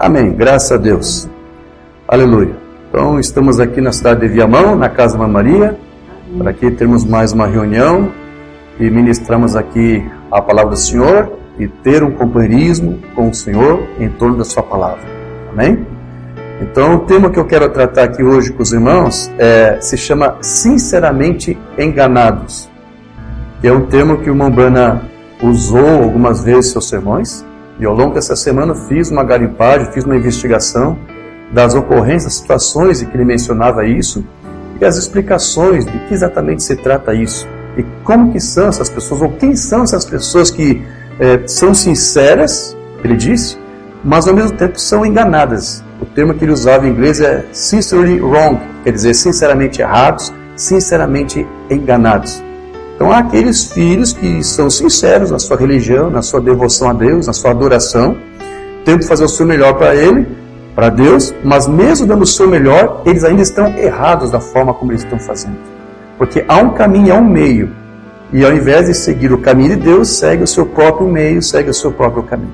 Amém. Graças a Deus. Aleluia. Então, estamos aqui na cidade de Viamão, na Casa da Maria, para aqui termos mais uma reunião e ministramos aqui a palavra do Senhor e ter um companheirismo com o Senhor em torno da sua palavra. Amém? Então, o tema que eu quero tratar aqui hoje com os irmãos se chama Sinceramente Enganados. Que é um termo que o irmão Brana usou algumas vezes em seus sermões. E ao longo dessa semana fiz uma garimpagem, fiz uma investigação das ocorrências, situações em que ele mencionava isso e as explicações de que exatamente se trata isso. E como que são essas pessoas, ou quem são essas pessoas que são sinceras, ele disse, mas ao mesmo tempo são enganadas. O termo que ele usava em inglês é sincerely wrong, quer dizer, sinceramente errados, sinceramente enganados. Então há aqueles filhos que são sinceros na sua religião, na sua devoção a Deus, na sua adoração, tentam fazer o seu melhor para Ele, para Deus, mas mesmo dando o seu melhor, eles ainda estão errados da forma como eles estão fazendo. Porque há um caminho, há um meio, e ao invés de seguir o caminho de Deus, segue o seu próprio meio, segue o seu próprio caminho.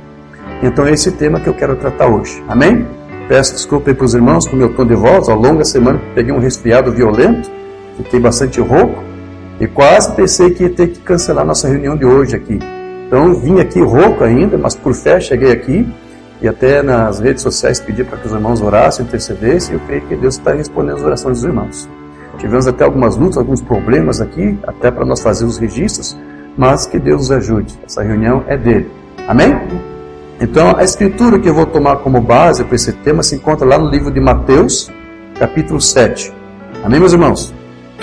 Então é esse tema que eu quero tratar hoje. Amém? Peço desculpa aí para os irmãos com o meu tom de voz. Ao longo da semana peguei um resfriado violento, fiquei bastante rouco, e quase pensei que ia ter que cancelar nossa reunião de hoje aqui. Então vim aqui rouco ainda, mas por fé cheguei aqui e até nas redes sociais pedi para que os irmãos orassem, intercedessem, e eu creio que Deus está respondendo as orações dos irmãos. Tivemos até algumas lutas, alguns problemas aqui, até para nós fazer os registros, mas que Deus nos ajude. Essa reunião é dele. Amém? Então a escritura que eu vou tomar como base para esse tema se encontra lá no livro de Mateus, capítulo 7. Amém, meus irmãos?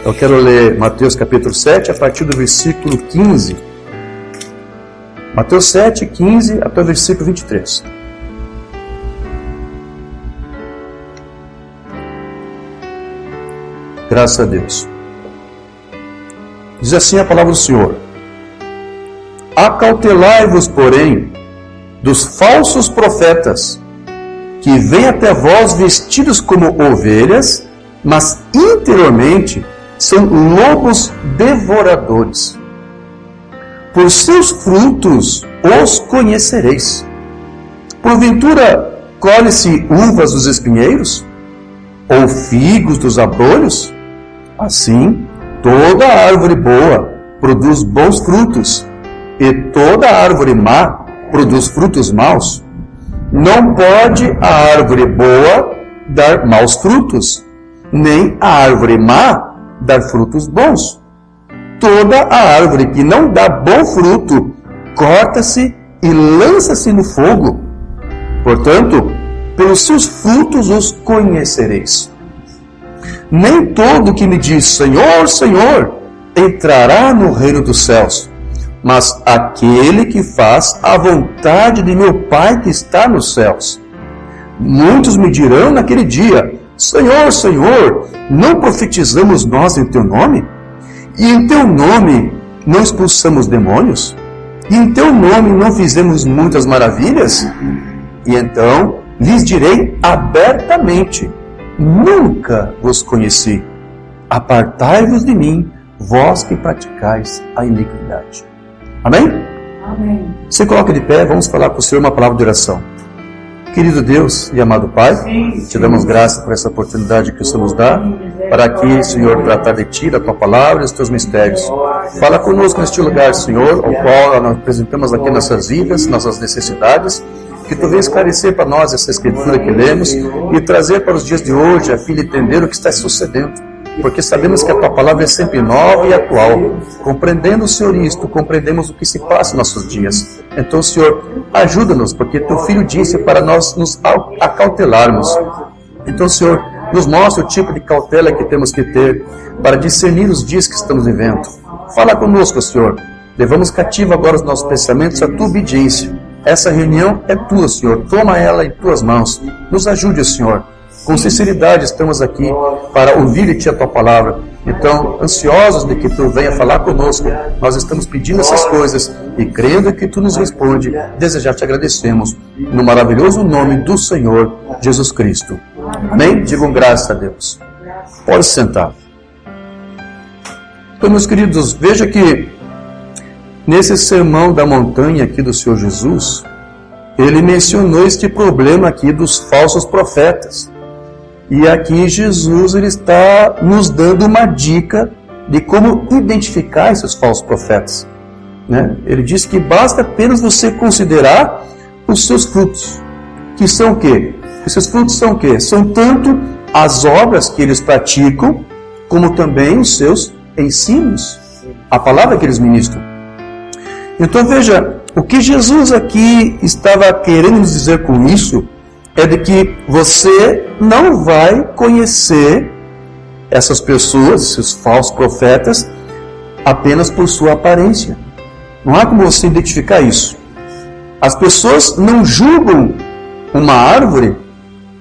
Eu quero ler Mateus capítulo 7, a partir do versículo 15. Mateus 7, 15 até o versículo 23. Graças a Deus. Diz assim a palavra do Senhor: Acautelai-vos, porém, dos falsos profetas, que vêm até vós vestidos como ovelhas, mas interiormente são lobos devoradores. Por seus frutos os conhecereis. Porventura, colhe-se uvas dos espinheiros? Ou figos dos abrolhos? Assim, toda árvore boa produz bons frutos, e toda árvore má produz frutos maus. Não pode a árvore boa dar maus frutos, nem a árvore má dar frutos bons. Toda a árvore que não dá bom fruto, corta-se e lança-se no fogo. Portanto, pelos seus frutos os conhecereis. Nem todo que me diz Senhor, Senhor, entrará no reino dos céus, mas aquele que faz a vontade de meu Pai que está nos céus. Muitos me dirão naquele dia: Senhor, Senhor, não profetizamos nós em teu nome? E em teu nome não expulsamos demônios? E em teu nome não fizemos muitas maravilhas? E então lhes direi abertamente: nunca vos conheci. Apartai-vos de mim, vós que praticais a iniquidade. Amém? Amém. Se coloque de pé, vamos falar com o Senhor uma palavra de oração. Querido Deus e amado Pai, te damos graça por essa oportunidade que o Senhor nos dá, para aqui, Senhor, tratar de Ti, da Tua palavra e dos Teus mistérios. Fala conosco neste lugar, Senhor, ao qual nós apresentamos aqui nossas vidas, nossas necessidades, que Tu venha esclarecer para nós essa escritura que lemos e trazer para os dias de hoje, a fim de entender o que está sucedendo. Porque sabemos que a Tua palavra é sempre nova e atual. Compreendendo, Senhor, isto, compreendemos o que se passa em nossos dias. Então, Senhor, ajuda-nos, porque Teu Filho disse para nós nos acautelarmos. Então, Senhor, nos mostra o tipo de cautela que temos que ter para discernir os dias que estamos vivendo. Fala conosco, Senhor. Levamos cativo agora os nossos pensamentos à Tua obediência. Essa reunião é Tua, Senhor. Toma ela em Tuas mãos. Nos ajude, Senhor. Com sinceridade estamos aqui para ouvir de Ti a Tua palavra. Então, ansiosos de que Tu venha falar conosco, nós estamos pedindo essas coisas e crendo que Tu nos responde, desejar Te agradecemos no maravilhoso nome do Senhor Jesus Cristo. Amém? Digam graças a Deus. Pode sentar. Então, meus queridos, veja que nesse sermão da montanha aqui do Senhor Jesus, ele mencionou este problema aqui dos falsos profetas. E aqui Jesus ele está nos dando uma dica de como identificar esses falsos profetas, né? Ele diz que basta apenas você considerar os seus frutos, que são o quê? Esses frutos são o quê? São tanto as obras que eles praticam, como também os seus ensinos, a palavra que eles ministram. Então veja, o que Jesus aqui estava querendo nos dizer com isso é de que você não vai conhecer essas pessoas, esses falsos profetas, apenas por sua aparência. Não há como você identificar isso. As pessoas não julgam uma árvore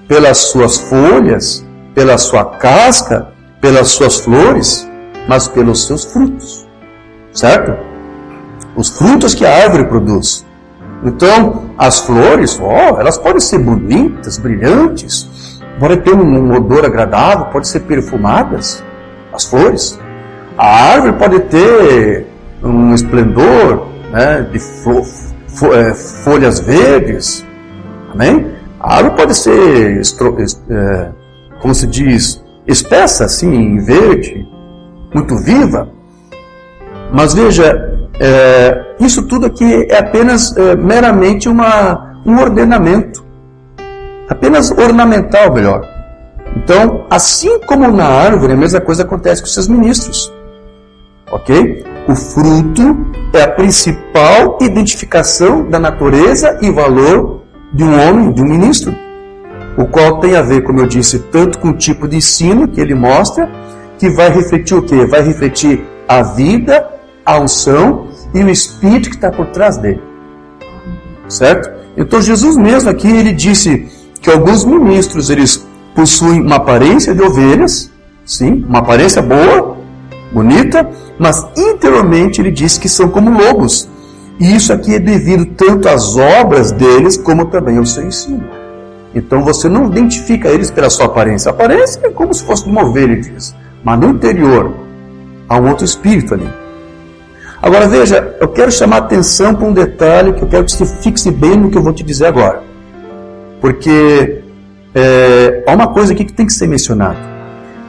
pelas suas folhas, pela sua casca, pelas suas flores, mas pelos seus frutos, certo? Os frutos que a árvore produz. Então, as flores, elas podem ser bonitas, brilhantes, podem ter um odor agradável, podem ser perfumadas, as flores. A árvore pode ter um esplendor, né, de folhas verdes, amém? A árvore pode ser, como se diz, espessa, assim, verde, muito viva. Mas veja, isso tudo aqui é apenas meramente um ordenamento, apenas ornamental, melhor. Então, assim como na árvore, a mesma coisa acontece com seus ministros, ok? O fruto é a principal identificação da natureza e valor de um homem, de um ministro, o qual tem a ver, como eu disse, tanto com o tipo de ensino que ele mostra, que vai refletir o quê? Vai refletir a vida, a unção e o Espírito que está por trás dele. Certo? Então Jesus mesmo aqui, ele disse que alguns ministros, eles possuem uma aparência de ovelhas, sim, uma aparência boa, bonita, mas interiormente ele disse que são como lobos. E isso aqui é devido tanto às obras deles, como também ao seu ensino. Então você não identifica eles pela sua aparência. A aparência é como se fosse de uma ovelha, ele diz. Mas no interior, há um outro espírito ali. Agora veja, eu quero chamar a atenção para um detalhe que eu quero que você fixe bem no que eu vou te dizer agora. Porque há uma coisa aqui que tem que ser mencionada.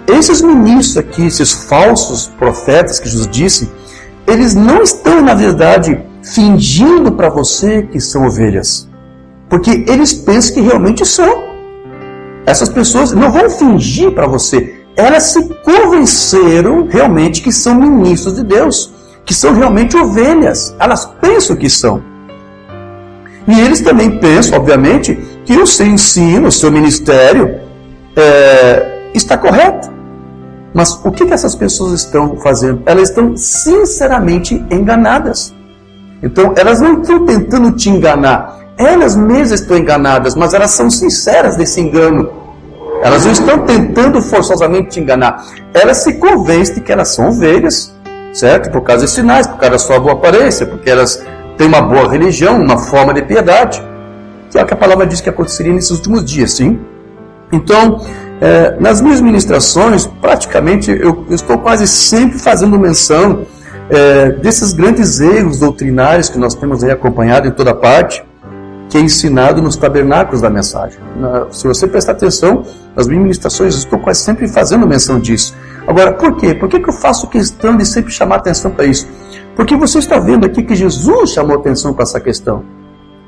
Esses ministros aqui, esses falsos profetas que Jesus disse, eles não estão, na verdade, fingindo para você que são ovelhas. Porque eles pensam que realmente são. Essas pessoas não vão fingir para você. Elas se convenceram realmente que são ministros de Deus, que são realmente ovelhas. Elas pensam que são. E eles também pensam, obviamente, que o seu ensino, o seu ministério está correto. Mas o que essas pessoas estão fazendo? Elas estão sinceramente enganadas. Então, elas não estão tentando te enganar. Elas mesmas estão enganadas, mas elas são sinceras desse engano. Elas não estão tentando forçosamente te enganar. Elas se convencem de que elas são ovelhas, certo? Por causa dos sinais, por causa da sua boa aparência, porque elas têm uma boa religião, uma forma de piedade. Que é o que a palavra diz que aconteceria nesses últimos dias, sim? Então, nas minhas ministrações, praticamente, eu estou quase sempre fazendo menção desses grandes erros doutrinários que nós temos aí acompanhado em toda parte, que é ensinado nos tabernáculos da mensagem. Se você prestar atenção nas minhas ministrações, eu estou quase sempre fazendo menção disso. Agora, por quê? Por que eu faço questão de sempre chamar atenção para isso? Porque você está vendo aqui que Jesus chamou atenção para essa questão.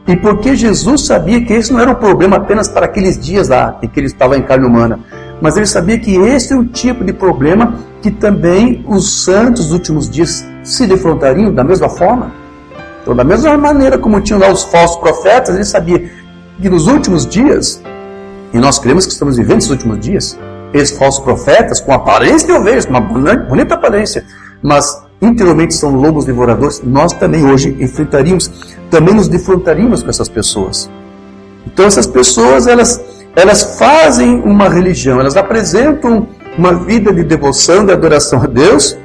E porque Jesus sabia que esse não era um problema apenas para aqueles dias lá, em que ele estava em carne humana, mas ele sabia que esse é um tipo de problema que também os santos dos últimos dias se defrontariam da mesma forma. Então, da mesma maneira como tinham lá os falsos profetas, ele sabia que nos últimos dias, e nós cremos que estamos vivendo esses últimos dias, esses falsos profetas, com aparência de ovelhas, com uma bonita aparência, mas interiormente são lobos devoradores, nós também hoje também nos defrontaríamos com essas pessoas. Então essas pessoas, elas fazem uma religião, elas apresentam uma vida de devoção, de adoração a Deus,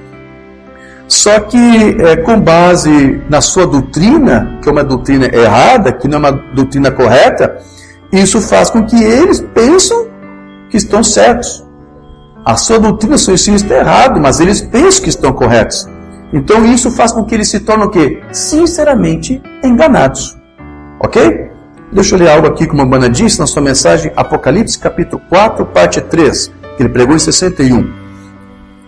só que com base na sua doutrina, que é uma doutrina errada, que não é uma doutrina correta, isso faz com que eles pensam que estão certos. A sua doutrina, o seu ensino está errado, mas eles pensam que estão corretos. Então isso faz com que eles se tornem o quê? Sinceramente enganados. Ok? Deixa eu ler algo aqui que uma banda disse na sua mensagem, Apocalipse capítulo 4, parte 3, que ele pregou em 61.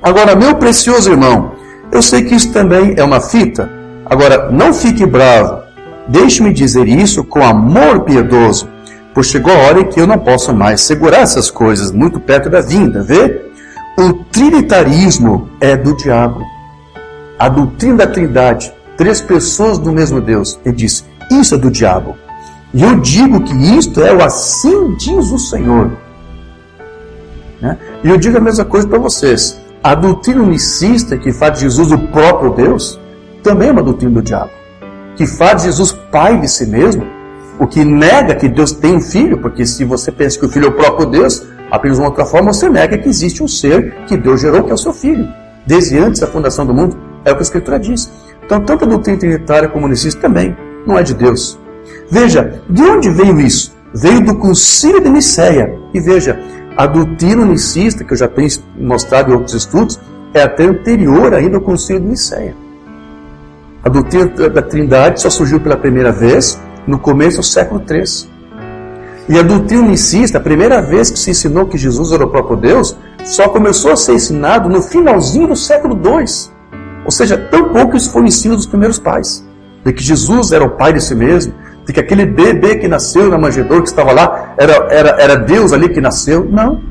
Agora, meu precioso irmão, eu sei que isso também é uma fita. Agora, não fique bravo. Deixe-me dizer isso com amor piedoso, pois chegou a hora em que eu não posso mais segurar essas coisas muito perto da vinda, vê? O trinitarismo é do diabo. A doutrina da Trindade, 3 pessoas do mesmo Deus. Ele diz, isso é do diabo. E eu digo que isto é o assim diz o Senhor. Né? E eu digo a mesma coisa para vocês. A doutrina unicista, que faz de Jesus o próprio Deus, também é uma doutrina do diabo. Que faz de Jesus pai de si mesmo, o que nega que Deus tem um filho, porque se você pensa que o filho é o próprio Deus, apenas de uma outra forma você nega que existe um ser que Deus gerou, que é o seu filho. Desde antes da fundação do mundo, é o que a Escritura diz. Então, tanto a doutrina trinitária como a unicista também não é de Deus. Veja, de onde veio isso? Veio do Concílio de Nicéia. E veja, a doutrina unicista, que eu já tenho mostrado em outros estudos, é até anterior ainda ao Concílio de Nicéia. A doutrina da Trindade só surgiu pela primeira vez no começo do século III. E a doutrina unicista, a primeira vez que se ensinou que Jesus era o próprio Deus, só começou a ser ensinado no finalzinho do século II. Ou seja, tão pouco isso foi o ensino dos primeiros pais. De que Jesus era o pai de si mesmo, de que aquele bebê que nasceu na manjedoura, que estava lá, era Deus ali que nasceu. Não.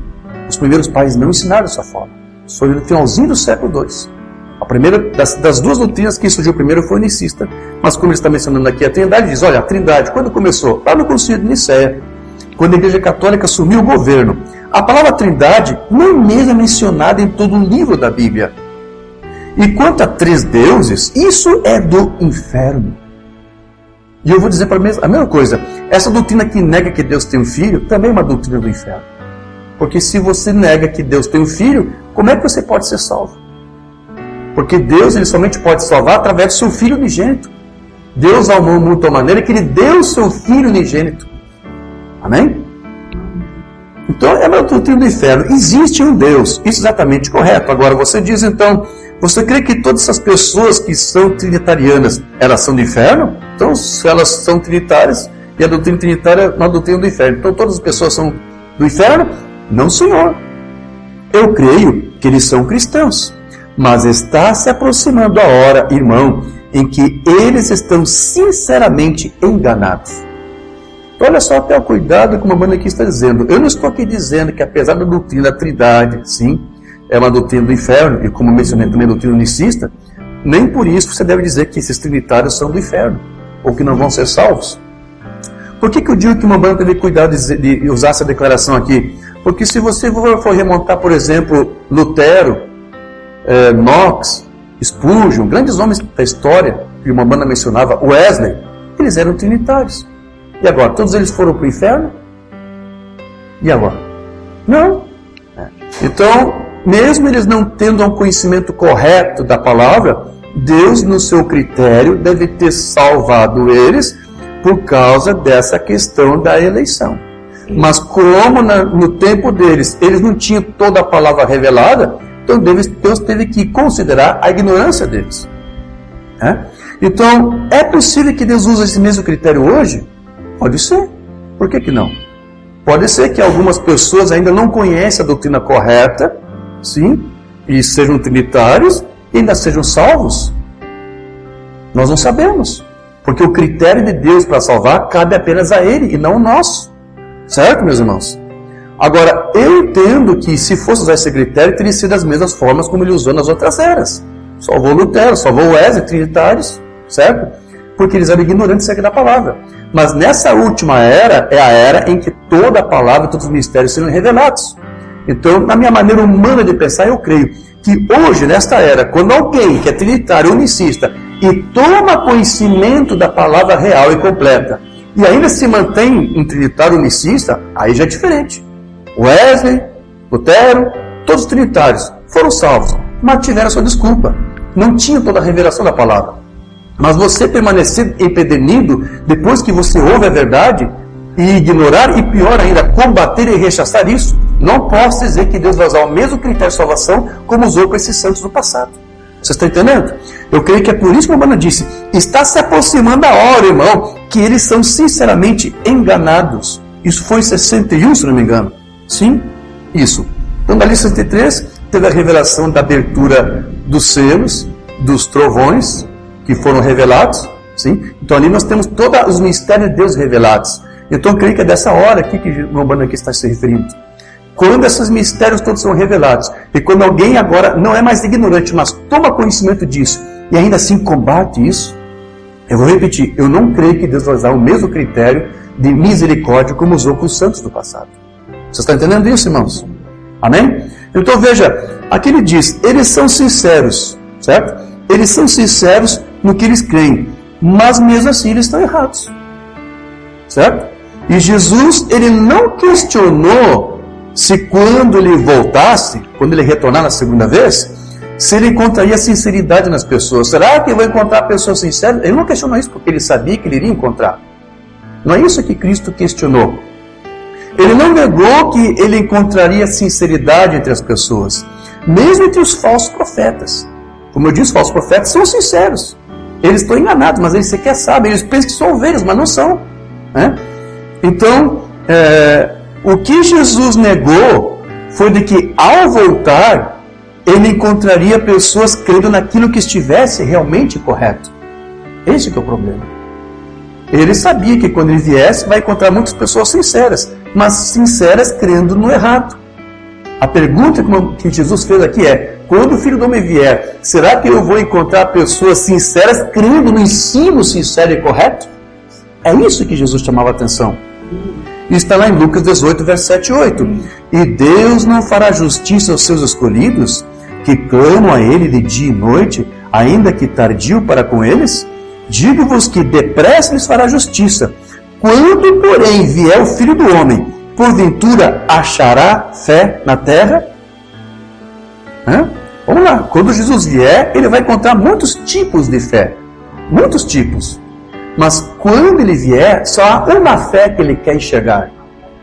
Os primeiros pais não ensinaram dessa forma. Foi no finalzinho do século II. A primeira das 2 doutrinas que surgiu primeiro foi o unicista. Mas como ele está mencionando aqui a Trindade, diz, olha, a Trindade, quando começou? Lá no Concílio de Nicéia, quando a Igreja Católica assumiu o governo. A palavra Trindade nem mesmo é mencionada em todo o livro da Bíblia. E quanto a 3 deuses, isso é do inferno. E eu vou dizer a mesma coisa. Essa doutrina que nega que Deus tem um filho, também é uma doutrina do inferno. Porque se você nega que Deus tem um filho, como é que você pode ser salvo? Porque Deus ele somente pode salvar através do seu Filho unigênito. Deus amou o mundo de tal maneira que Ele deu o seu Filho unigênito. Amém? Então é uma doutrina do inferno. Existe um Deus. Isso é exatamente correto. Agora você diz então, você crê que todas essas pessoas que são trinitarianas, elas são do inferno? Então se elas são trinitárias, e a doutrina trinitária é uma doutrina do inferno. Então todas as pessoas são do inferno? Não, Senhor. Eu creio que eles são cristãos. Mas está se aproximando a hora, irmão, em que eles estão sinceramente enganados. Então, olha só até o cuidado que uma banda aqui está dizendo. Eu não estou aqui dizendo que apesar da doutrina da Trindade, sim, é uma doutrina do inferno, e como mencionei também a doutrina unicista, nem por isso você deve dizer que esses trinitários são do inferno, ou que não vão ser salvos. Por que eu digo que uma banda teve cuidado de usar essa declaração aqui? Porque se você for remontar, por exemplo, Lutero, Knox, Spurgeon, grandes homens da história, que uma banda mencionava, Wesley, eles eram trinitários. E agora, todos eles foram para o inferno? E agora? Não. Então, mesmo eles não tendo um conhecimento correto da palavra, Deus, no seu critério, deve ter salvado eles por causa dessa questão da eleição. Mas como no tempo deles, eles não tinham toda a palavra revelada, então Deus teve que considerar a ignorância deles. Então, é possível que Deus use esse mesmo critério hoje? Pode ser. Por que não? Pode ser que algumas pessoas ainda não conhecem a doutrina correta, sim, e sejam trinitários, e ainda sejam salvos. Nós não sabemos. Porque o critério de Deus para salvar cabe apenas a Ele, e não o nosso. Certo, meus irmãos? Agora, eu entendo que se fosse usar esse critério, teria sido das mesmas formas como ele usou nas outras eras. Salvou Lutero, salvou Wesley, trinitários, certo? Porque eles eram ignorantes acerca da palavra. Mas nessa última era, é a era em que toda a palavra, todos os mistérios serão revelados. Então, na minha maneira humana de pensar, eu creio que hoje, nesta era, quando alguém que é trinitário, unicista, e toma conhecimento da palavra real e completa, e ainda se mantém um trinitário unicista, aí já é diferente. Wesley, Lutero, todos os trinitários foram salvos, mas tiveram sua desculpa. Não tinham toda a revelação da palavra. Mas você permanecer empedernido, depois que você ouve a verdade, e ignorar, e pior ainda, combater e rechaçar isso, não posso dizer que Deus vai usar o mesmo critério de salvação como usou com esses santos do passado. Você está entendendo? Eu creio que é por isso que a Urbana disse, está se aproximando a hora, irmão, que eles são sinceramente enganados. Isso foi em 61, se não me engano. Sim, isso. Então, dali 63, teve a revelação da abertura dos selos, dos trovões, que foram revelados. Sim? Então, ali nós temos todos os mistérios de Deus revelados. Então, eu creio que é dessa hora aqui que o Urbana aqui está se referindo. Quando esses mistérios todos são revelados, e quando alguém agora não é mais ignorante, mas toma conhecimento disso, e ainda assim combate isso, eu vou repetir, eu não creio que Deus vai usar o mesmo critério de misericórdia como usou com os santos do passado. Você está entendendo isso, irmãos? Amém? Então veja, aqui ele diz, eles são sinceros, certo? Eles são sinceros no que eles creem, mas mesmo assim eles estão errados, certo? E Jesus, ele não questionou se quando ele voltasse, quando ele retornar na segunda vez, se ele encontraria sinceridade nas pessoas. Será que eu vou encontrar pessoas sinceras? Ele não questionou isso porque ele sabia que ele iria encontrar. Não é isso que Cristo questionou. Ele não negou que ele encontraria sinceridade entre as pessoas, mesmo entre os falsos profetas. Como eu disse, os falsos profetas são sinceros. Eles estão enganados, mas eles sequer sabem. Eles pensam que são ovelhas, mas não são. Né? Então, o que Jesus negou foi de que, ao voltar, ele encontraria pessoas crendo naquilo que estivesse realmente correto. Esse que é o problema. Ele sabia que quando ele viesse, vai encontrar muitas pessoas sinceras, mas sinceras crendo no errado. A pergunta que Jesus fez aqui é, quando o Filho do Homem vier, será que eu vou encontrar pessoas sinceras crendo no ensino sincero e correto? É isso que Jesus chamava a atenção. Está lá em Lucas 18, verso 7 e 8. E Deus não fará justiça aos seus escolhidos, que clamam a Ele de dia e noite, ainda que tardio para com eles? Digo-vos que depressa lhes fará justiça. Quando, porém, vier o Filho do Homem, porventura achará fé na terra? Vamos lá. Quando Jesus vier, ele vai encontrar muitos tipos de fé. Muitos tipos. Mas quando ele vier, só há uma fé que ele quer enxergar.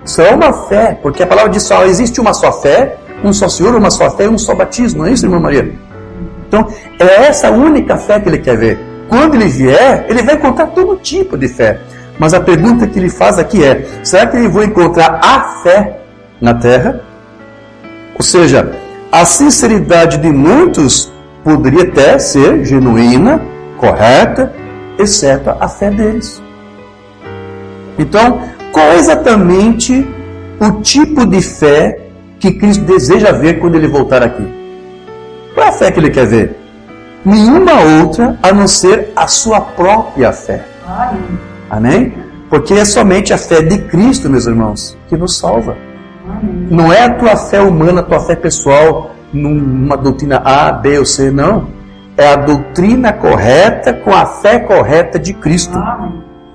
Só uma fé, porque a palavra diz só existe uma só fé, um só Senhor, uma só fé e um só batismo. Não é isso, irmã Maria? Então, é essa única fé que ele quer ver. Quando ele vier, ele vai encontrar todo tipo de fé. Mas a pergunta que ele faz aqui é, será que ele vai encontrar a fé na terra? Ou seja, a sinceridade de muitos poderia até ser genuína, correta, exceto a fé deles. Então, qual é exatamente o tipo de fé que Cristo deseja ver quando ele voltar aqui? Qual é a fé que ele quer ver? Nenhuma outra a não ser a sua própria fé. Amém? Porque é somente a fé de Cristo, meus irmãos, que nos salva. Não é a tua fé humana, a tua fé pessoal, numa doutrina A, B ou C, não. É a doutrina correta com a fé correta de Cristo.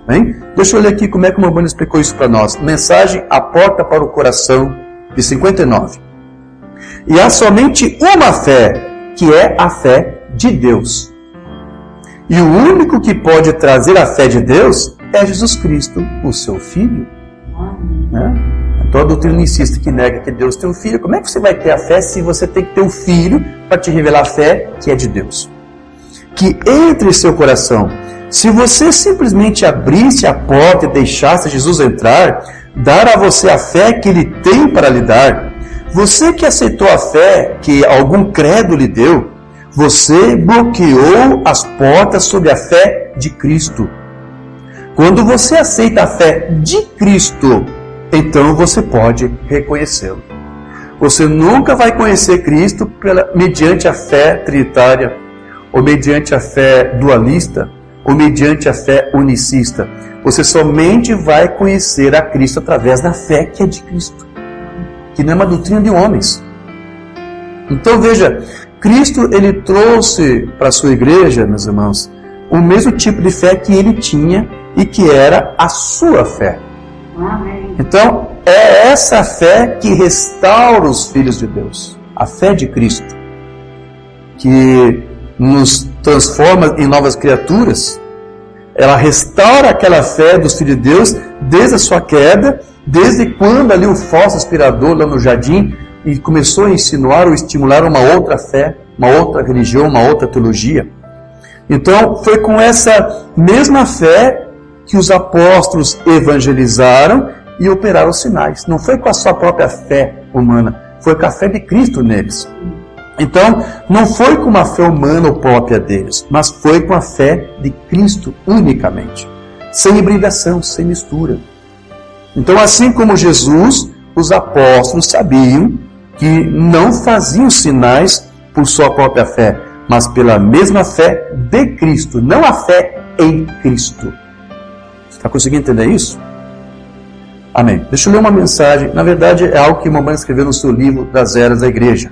Bem? Deixa eu ler aqui como é que o Urbana explicou isso para nós. Mensagem A Porta para o Coração, de 59. E há somente uma fé, que é a fé de Deus. E o único que pode trazer a fé de Deus é Jesus Cristo, o seu Filho. Né? Então a doutrina insiste que nega que Deus tem um filho. Como é que você vai ter a fé se você tem que ter um filho para te revelar a fé que é de Deus? Que entre em seu coração. Se você simplesmente abrisse a porta e deixasse Jesus entrar, dar a você a fé que Ele tem para lhe dar, você que aceitou a fé que algum credo lhe deu, você bloqueou as portas sobre a fé de Cristo. Quando você aceita a fé de Cristo, então você pode reconhecê-lo. Você nunca vai conhecer Cristo mediante a fé trinitária, ou mediante a fé dualista, ou mediante a fé unicista. Você somente vai conhecer a Cristo através da fé que é de Cristo, que não é uma doutrina de homens. Então veja, Cristo ele trouxe para a sua igreja, meus irmãos, o mesmo tipo de fé que ele tinha e que era a sua fé. Amém. Então, é essa fé que restaura os filhos de Deus. A fé de Cristo, que nos transforma em novas criaturas. Ela restaura aquela fé dos filhos de Deus desde a sua queda, desde quando ali o falso aspirador lá no jardim e começou a insinuar ou estimular uma outra fé uma outra religião, uma outra teologia. Então, foi com essa mesma fé que os apóstolos evangelizaram e operaram os sinais. Não foi com a sua própria fé humana, foi com a fé de Cristo neles. Então, não foi com uma fé humana ou própria deles, mas foi com a fé de Cristo unicamente, sem hibridação, sem mistura. Então, assim como Jesus, os apóstolos sabiam que não faziam sinais por sua própria fé, mas pela mesma fé de Cristo, não a fé em Cristo. Você está conseguindo entender isso? Amém. Deixa eu ler uma mensagem, na verdade é algo que mamãe escreveu no seu livro das Eras da Igreja.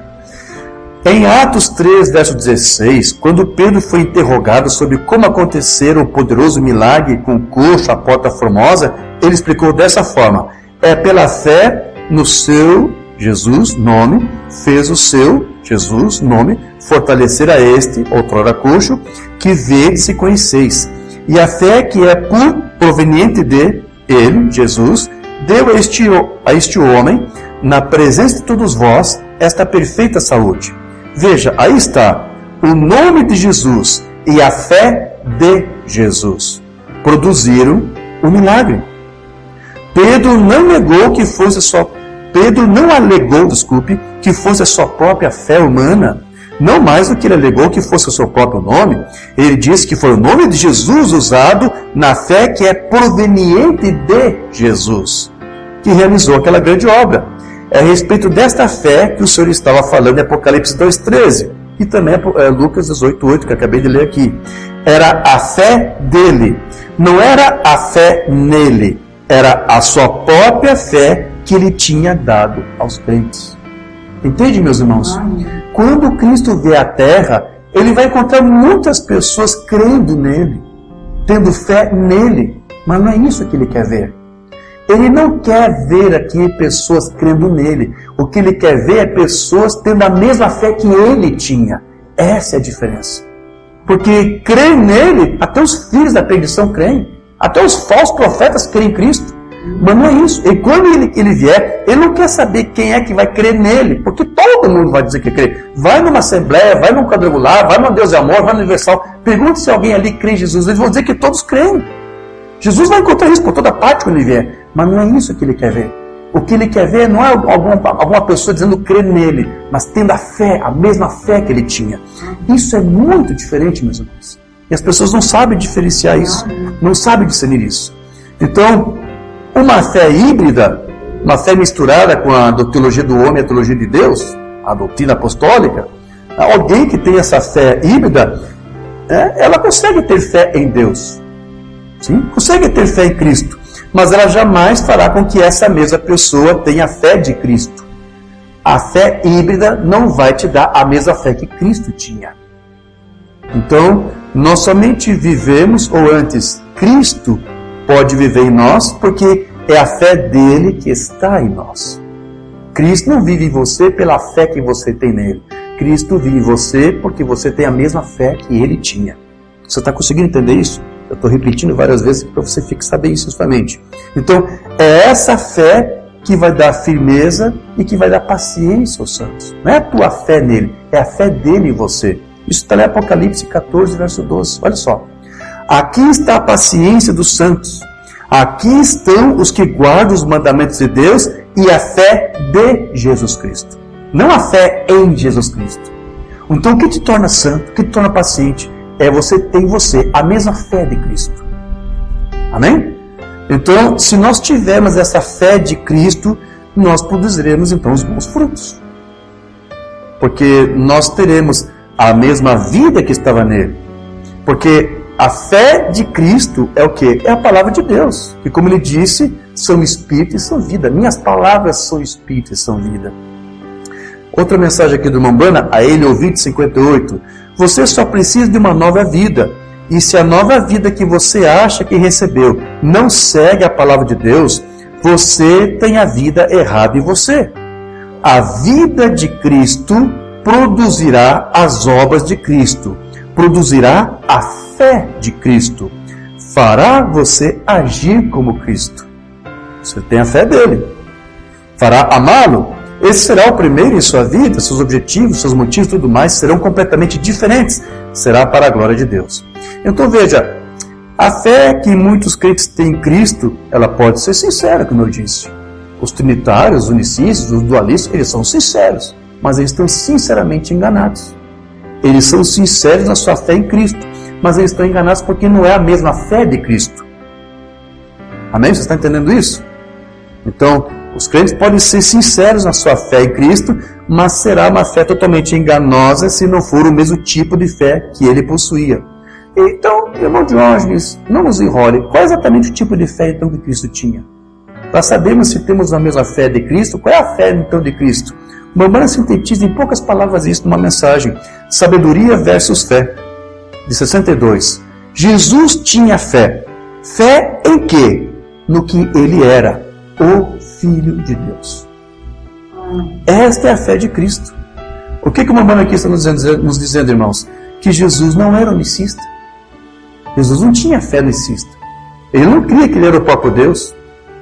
Em Atos 3, verso 16, quando Pedro foi interrogado sobre como acontecera o poderoso milagre com o coxo à Porta Formosa, ele explicou dessa forma: é pela fé no seu Jesus nome, fez o seu Jesus nome fortalecer a este, outrora coxo, que vedes e conheceis. E a fé que é proveniente de ele, Jesus, deu a este homem, na presença de todos vós, esta perfeita saúde. Veja, aí está, o nome de Jesus e a fé de Jesus produziram o milagre. Pedro não alegou que fosse a sua própria fé humana, não mais do que ele alegou que fosse o seu próprio nome. Ele disse que foi o nome de Jesus usado na fé que é proveniente de Jesus, que realizou aquela grande obra. É a respeito desta fé que o Senhor estava falando em Apocalipse 2,13 e também Lucas 18,8, que eu acabei de ler aqui. Era a fé dele, não era a fé nele, era a sua própria fé que ele tinha dado aos crentes. Entende, meus irmãos? Quando Cristo vier à terra, ele vai encontrar muitas pessoas crendo nele, tendo fé nele, mas não é isso que ele quer ver. Ele não quer ver aqui pessoas crendo nele. O que ele quer ver é pessoas tendo a mesma fé que ele tinha. Essa é a diferença. Porque crer nele, até os filhos da perdição creem. Até os falsos profetas creem em Cristo. Mas não é isso. E quando ele vier, ele não quer saber quem é que vai crer nele. Porque todo mundo vai dizer que crê. Vai numa assembleia, vai num quadrangular, vai no Deus de Amor, vai no Universal. Pergunte se alguém ali crê em Jesus. Eles vão dizer que todos creem. Jesus vai encontrar isso por toda parte quando ele vier. Mas não é isso que ele quer ver. O que ele quer ver não é alguma pessoa dizendo crer nele, mas tendo a fé, a mesma fé que ele tinha. Isso é muito diferente, meus irmãos. E as pessoas não sabem diferenciar isso, não sabem discernir isso. Então, uma fé híbrida, uma fé misturada com a teologia do homem e a teologia de Deus, a doutrina apostólica, alguém que tem essa fé híbrida, ela consegue ter fé em Deus. Sim? Consegue ter fé em Cristo, mas ela jamais fará com que essa mesma pessoa tenha fé de Cristo. A fé híbrida não vai te dar a mesma fé que Cristo tinha. Então, nós somente vivemos, ou antes, Cristo pode viver em nós, porque é a fé dele que está em nós. Cristo não vive em você pela fé que você tem nele. Cristo vive em você porque você tem a mesma fé que ele tinha. Você está conseguindo entender isso? Eu estou repetindo várias vezes para você fixar bem isso em sua mente. Então, é essa fé que vai dar firmeza e que vai dar paciência aos santos. Não é a tua fé nele, é a fé dele em você. Isso está em Apocalipse 14, verso 12. Olha só. Aqui está a paciência dos santos. Aqui estão os que guardam os mandamentos de Deus e a fé de Jesus Cristo. Não a fé em Jesus Cristo. Então, o que te torna santo, o que te torna paciente, é você ter em você a mesma fé de Cristo. Amém? Então, se nós tivermos essa fé de Cristo, nós produziremos então os bons frutos. Porque nós teremos a mesma vida que estava nele. Porque a fé de Cristo é o quê? É a palavra de Deus. Que, como ele disse, são espírito e são vida. Minhas palavras são espírito e são vida. Outra mensagem aqui do Mambana, a ele ouvinte 58. Você só precisa de uma nova vida. E se a nova vida que você acha que recebeu não segue a palavra de Deus, você tem a vida errada em você. A vida de Cristo produzirá as obras de Cristo. Produzirá a fé de Cristo. Fará você agir como Cristo. Você tem a fé dele. Fará amá-lo. esse será o primeiro em sua vida, seus objetivos, seus motivos e tudo mais serão completamente diferentes. Será para a glória de Deus. Então veja, a fé que muitos crentes têm em Cristo, ela pode ser sincera, como eu disse. Os trinitários, os unicistas, os dualistas, eles são sinceros, mas eles estão sinceramente enganados. Eles são sinceros na sua fé em Cristo, mas eles estão enganados porque não é a mesma fé de Cristo. Amém? Você está entendendo isso? Então, os crentes podem ser sinceros na sua fé em Cristo, mas será uma fé totalmente enganosa se não for o mesmo tipo de fé que ele possuía. Então, irmão Diógenes, não nos enrole. Qual é exatamente o tipo de fé então que Cristo tinha? Para sabermos se temos a mesma fé de Cristo, qual é a fé então de Cristo? Urbana sintetiza em poucas palavras isso numa mensagem: sabedoria versus fé, de 62. Jesus tinha fé. Fé em quê? No que ele era, o Filho de Deus. Esta é a fé de Cristo. O que o Urbana aqui está nos dizendo, irmãos? Que Jesus não era unicista. Jesus não tinha fé unicista. Ele não cria que ele era o próprio Deus.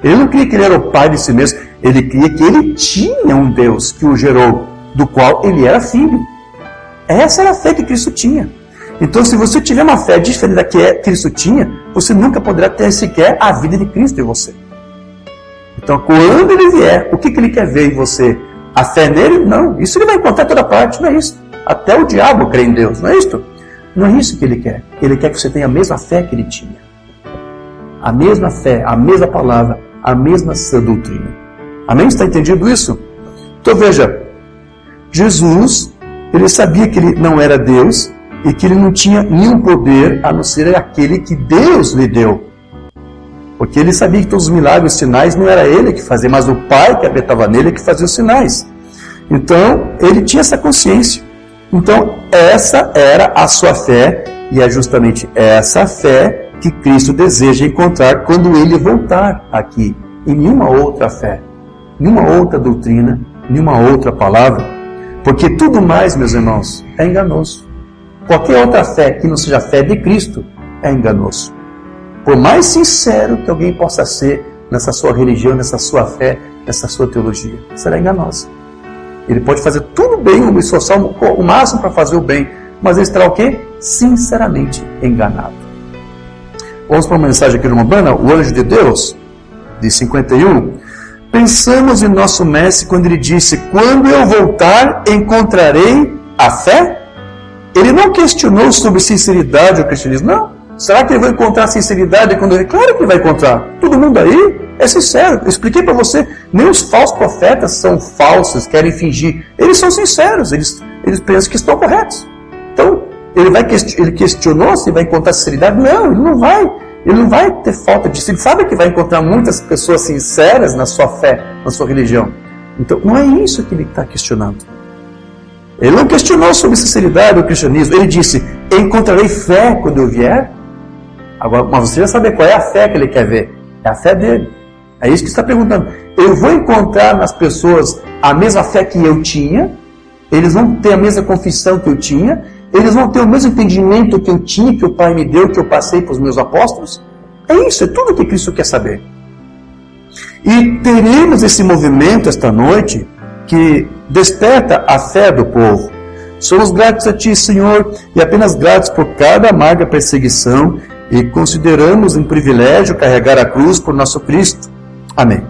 Ele não cria que ele era o Pai de si mesmo. Ele cria que ele tinha um Deus que o gerou, do qual ele era filho. Essa era a fé que Cristo tinha. Então, se você tiver uma fé diferente da que Cristo tinha, você nunca poderá ter sequer a vida de Cristo em você. Então, quando ele vier, o que ele quer ver em você? A fé nele? Não. Isso ele vai encontrar em toda parte, não é isso. Até o diabo crê em Deus, não é isso? Não é isso que ele quer. Ele quer que você tenha a mesma fé que ele tinha. A mesma fé, a mesma palavra, a mesma sã doutrina. Amém? Está entendido isso? Então veja, Jesus, ele sabia que ele não era Deus e que ele não tinha nenhum poder a não ser aquele que Deus lhe deu. Porque ele sabia que todos os milagres e sinais não era ele que fazia, mas o Pai que habitava nele que fazia os sinais. Então, ele tinha essa consciência. Então, essa era a sua fé, e é justamente essa fé que Cristo deseja encontrar quando ele voltar aqui. E nenhuma outra fé, nenhuma outra doutrina, nenhuma outra palavra. Porque tudo mais, meus irmãos, é enganoso. Qualquer outra fé que não seja a fé de Cristo é enganoso. Por mais sincero que alguém possa ser nessa sua religião, nessa sua fé, nessa sua teologia, será enganosa. Ele pode fazer tudo bem, me esforçar o máximo para fazer o bem, mas ele estará o quê? Sinceramente enganado. Vamos para uma mensagem aqui de Urbana, o anjo de Deus, de 51. Pensamos em nosso mestre quando ele disse: quando eu voltar, encontrarei a fé? Ele não questionou sobre sinceridade ou cristianismo, não. Será que ele vai encontrar sinceridade quando ele... Claro que ele vai encontrar. Todo mundo aí é sincero. Eu expliquei para você, nem os falsos profetas são falsos, querem fingir. Eles são sinceros, eles pensam que estão corretos. Então, ele questionou se vai encontrar sinceridade? Não, ele não vai. Ele não vai ter falta disso. Ele sabe que vai encontrar muitas pessoas sinceras na sua fé, na sua religião. Então, não é isso que ele está questionando. Ele não questionou sobre sinceridade ou cristianismo. Ele disse: encontrarei fé quando eu vier? Agora, mas você já sabe qual é a fé que ele quer ver. É a fé dele. É isso que está perguntando. Eu vou encontrar nas pessoas a mesma fé que eu tinha? Eles vão ter a mesma confissão que eu tinha? Eles vão ter o mesmo entendimento que eu tinha, que o Pai me deu, que eu passei para os meus apóstolos? É isso, é tudo que Cristo quer saber. E teremos esse movimento esta noite que desperta a fé do povo. Somos gratos a Ti, Senhor, e apenas gratos por cada amarga perseguição, e consideramos um privilégio carregar a cruz por nosso Cristo. Amém.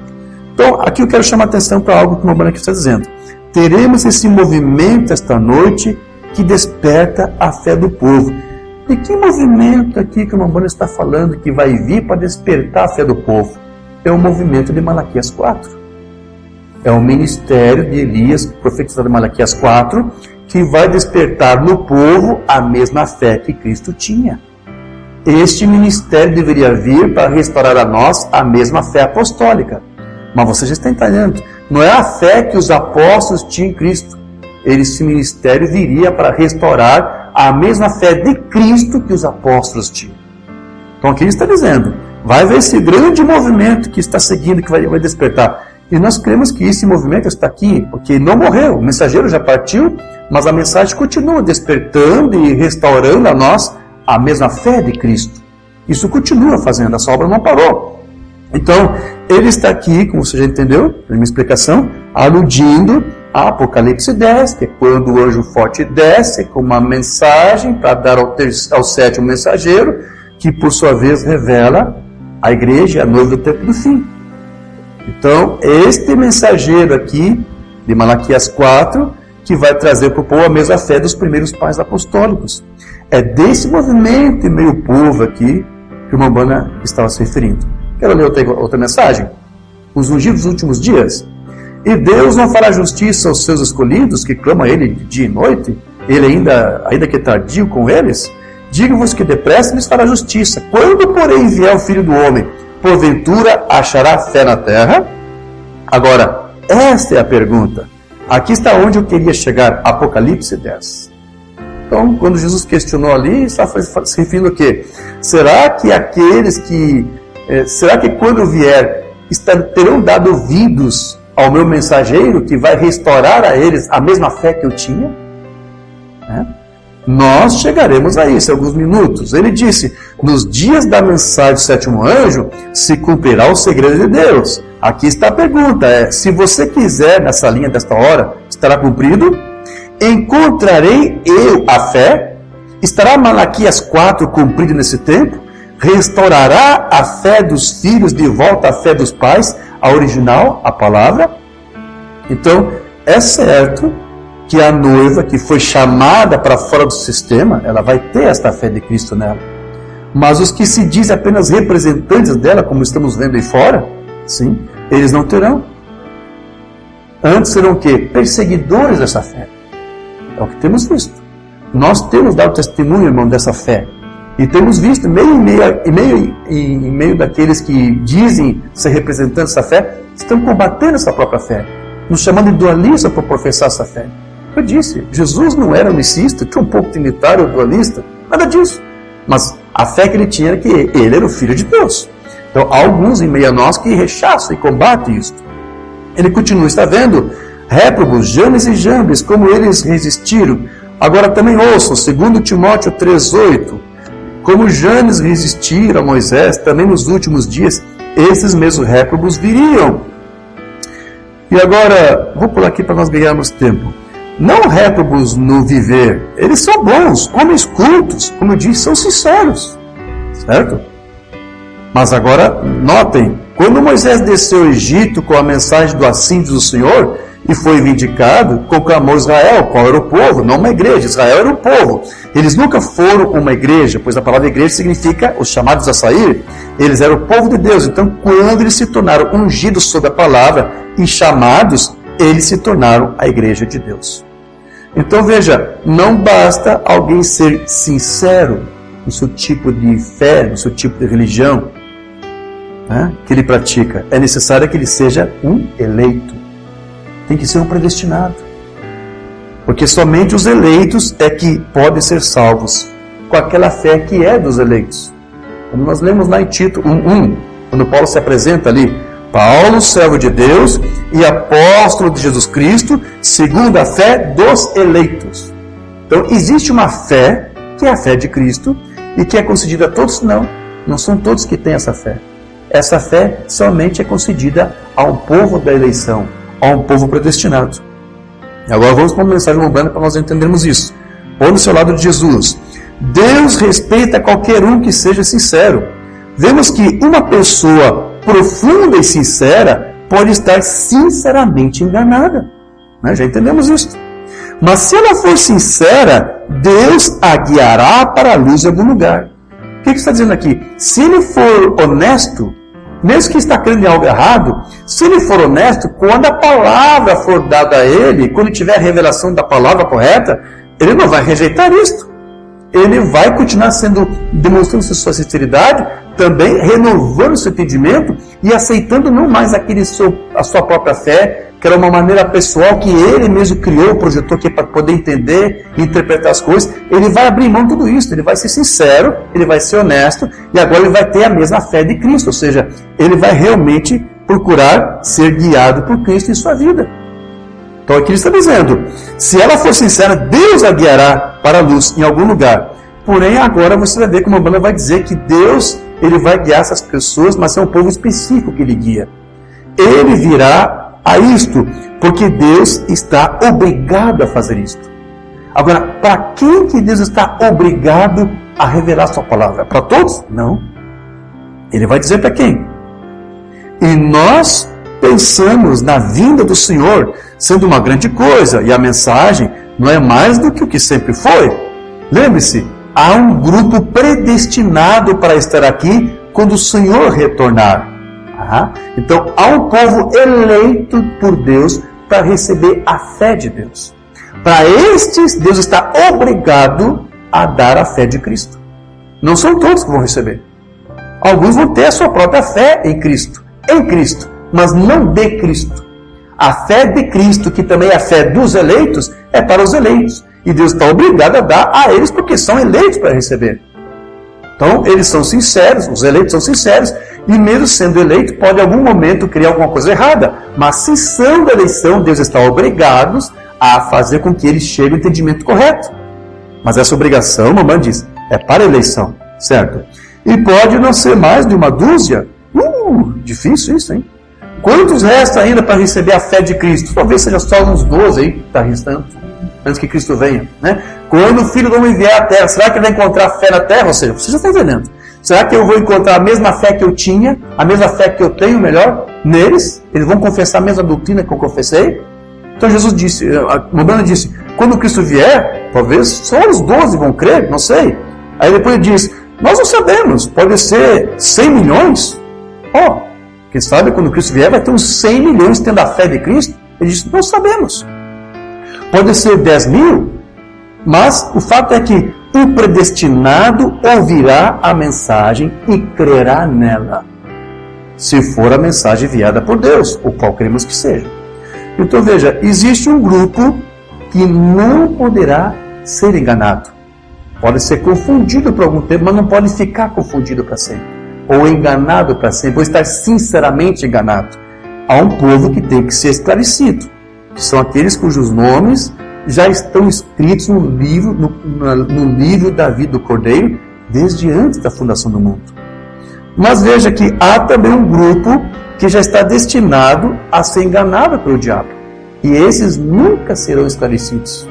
Então, aqui eu quero chamar a atenção para algo que o Urbana aqui está dizendo. Teremos esse movimento esta noite que desperta a fé do povo. De que movimento aqui que o Urbana está falando que vai vir para despertar a fé do povo? É o movimento de Malaquias 4. É o ministério de Elias, profetizado em Malaquias 4, que vai despertar no povo a mesma fé que Cristo tinha. Este ministério deveria vir para restaurar a nós a mesma fé apostólica. Mas você já está entendendo. Não é a fé que os apóstolos tinham em Cristo. Esse ministério viria para restaurar a mesma fé de Cristo que os apóstolos tinham. Então aqui ele está dizendo, vai haver esse grande movimento que está seguindo, que vai despertar. E nós cremos que esse movimento está aqui, porque não morreu. O mensageiro já partiu, mas a mensagem continua despertando e restaurando a nós a mesma fé de Cristo. Isso continua fazendo, essa obra não parou. Então, ele está aqui, como você já entendeu, na minha explicação, aludindo a Apocalipse 10, que é quando o anjo forte desce com uma mensagem para dar ao sétimo mensageiro, que por sua vez revela a igreja, a noiva do tempo do fim. Então, este mensageiro aqui, de Malaquias 4, que vai trazer para o povo a mesma fé dos primeiros pais apostólicos. É desse movimento e meio povo aqui que o irmão Bana estava se referindo. Quero ler outra mensagem. Os ungidos dos últimos dias. E Deus não fará justiça aos seus escolhidos, que clamam a Ele dia e noite? Ele ainda que é tardio com eles? Digo-vos que depressa lhes fará justiça. Quando, porém, vier o Filho do Homem, porventura achará fé na terra? Agora, esta é a pergunta. Aqui está onde eu queria chegar. Apocalipse 10. Então, quando Jesus questionou ali, está se referindo a quê? Será que quando vier, terão dado ouvidos ao meu mensageiro, que vai restaurar a eles a mesma fé que eu tinha? Nós chegaremos a isso em alguns minutos. Ele disse, nos dias da mensagem do sétimo anjo, se cumprirá o segredo de Deus. Aqui está a pergunta, se você quiser, nessa linha desta hora, estará cumprido? Encontrarei eu a fé? Estará Malaquias 4 cumprido nesse tempo? Restaurará a fé dos filhos de volta à fé dos pais, a original, a palavra? Então, é certo que a noiva que foi chamada para fora do sistema, ela vai ter esta fé de Cristo nela. Mas os que se dizem apenas representantes dela, como estamos vendo aí fora, sim, eles não terão. Antes serão o quê? Perseguidores dessa fé. É o que temos visto. Nós temos dado testemunho, irmão, dessa fé. E temos visto, em meio daqueles que dizem ser representantes dessa fé, estão combatendo essa própria fé, nos chamando de dualista por professar essa fé. Eu disse, Jesus não era unicista, tinha um pouco trinitário ou dualista, nada disso. Mas a fé que ele tinha era que ele era o Filho de Deus. Então, há alguns em meio a nós que rechaçam e combatem isto. Ele continua, está vendo? Réprobos, Janes e Jambes, como eles resistiram. Agora também ouçam, 2 Timóteo 3,8. Como Janes resistira a Moisés, também nos últimos dias, esses mesmos réprobos viriam. E agora, vou pular aqui para nós ganharmos tempo. Não réprobos no viver, eles são bons, homens cultos, como eu disse, são sinceros, certo? Mas agora, notem, quando Moisés desceu ao Egito com a mensagem do assim diz o Senhor, e foi vindicado, conclamou Israel, qual era o povo, não uma igreja, Israel era o povo. Eles nunca foram uma igreja, pois a palavra igreja significa os chamados a sair. Eles eram o povo de Deus, então quando eles se tornaram ungidos sob a palavra e chamados, eles se tornaram a igreja de Deus. Então veja, não basta alguém ser sincero no seu tipo de fé, no seu tipo de religião, que ele pratica. É necessário que ele seja um eleito. Tem que ser um predestinado. Porque somente os eleitos é que podem ser salvos com aquela fé que é dos eleitos. Como nós lemos lá em Tito 1:1, quando Paulo se apresenta ali, Paulo, servo de Deus e apóstolo de Jesus Cristo, segundo a fé dos eleitos. Então existe uma fé, que é a fé de Cristo, e que é concedida a todos? Não são todos que têm essa fé. Essa fé somente é concedida a um povo da eleição, a um povo predestinado. Agora vamos para uma mensagem romana para nós entendermos isso. Põe do seu lado de Jesus. Deus respeita qualquer um que seja sincero. Vemos que uma pessoa profunda e sincera pode estar sinceramente enganada. Já entendemos isso. Mas se ela for sincera, Deus a guiará para a luz em algum lugar. O que está dizendo aqui? Se ele for honesto, mesmo que está crendo em algo errado, se ele for honesto, quando a palavra for dada a ele, quando tiver a revelação da palavra correta, ele não vai rejeitar isto. Ele vai continuar demonstrando sua sinceridade, também renovando seu entendimento e aceitando não mais a sua própria fé, que era uma maneira pessoal que ele mesmo criou, projetou aqui para poder entender e interpretar as coisas. Ele vai abrir mão de tudo isso, ele vai ser sincero, ele vai ser honesto e agora ele vai ter a mesma fé de Cristo, ou seja, ele vai realmente procurar ser guiado por Cristo em sua vida. Então aqui ele está dizendo, se ela for sincera, Deus a guiará para a luz em algum lugar. Porém agora você vai ver como a banda vai dizer que Deus ele vai guiar essas pessoas, mas é um povo específico que ele guia. Ele virá a isto, porque Deus está obrigado a fazer isto. Agora, para quem que Deus está obrigado a revelar sua palavra? Para todos? Não. Ele vai dizer para quem? E nós pensamos na vinda do Senhor sendo uma grande coisa, e a mensagem não é mais do que o que sempre foi. Lembre-se, há um grupo predestinado para estar aqui quando o Senhor retornar. Então, há um povo eleito por Deus para receber a fé de Deus. Para estes, Deus está obrigado a dar a fé de Cristo. Não são todos que vão receber. Alguns vão ter a sua própria fé em Cristo, mas não de Cristo. A fé de Cristo, que também é a fé dos eleitos, é para os eleitos. E Deus está obrigado a dar a eles porque são eleitos para receber. Então, eles são sinceros, os eleitos são sinceros, e mesmo sendo eleito, pode em algum momento criar alguma coisa errada. Mas se são da eleição, Deus está obrigado a fazer com que eles cheguem ao entendimento correto. Mas essa obrigação, mamãe diz, é para a eleição, certo? E pode não ser mais de uma dúzia. Difícil isso, hein? Quantos resta ainda para receber a fé de Cristo? Talvez seja só uns 12 aí que está restando, antes que Cristo venha, né? Quando o Filho do Homem vier à Terra, será que ele vai encontrar fé na Terra? Ou seja, você já está entendendo. Será que eu vou encontrar a mesma fé que eu tinha, a mesma fé que eu tenho, melhor, neles? Eles vão confessar a mesma doutrina que eu confessei? Então Jesus disse, a Morgana disse, quando Cristo vier, talvez só os 12 vão crer, não sei. Aí depois ele diz, nós não sabemos, pode ser 100 milhões. Quem sabe quando Cristo vier vai ter uns 100 milhões tendo a fé de Cristo? Ele disse, não sabemos. Pode ser 10 mil, mas o fato é que o predestinado ouvirá a mensagem e crerá nela, se for a mensagem enviada por Deus, o qual queremos que seja. Então veja, existe um grupo que não poderá ser enganado. Pode ser confundido por algum tempo, mas não pode ficar confundido para sempre. Ou enganado para sempre, ou estar sinceramente enganado. Há um povo que tem que ser esclarecido, que são aqueles cujos nomes já estão escritos no livro da vida do Cordeiro, desde antes da fundação do mundo. Mas veja que há também um grupo que já está destinado a ser enganado pelo diabo. E esses nunca serão esclarecidos.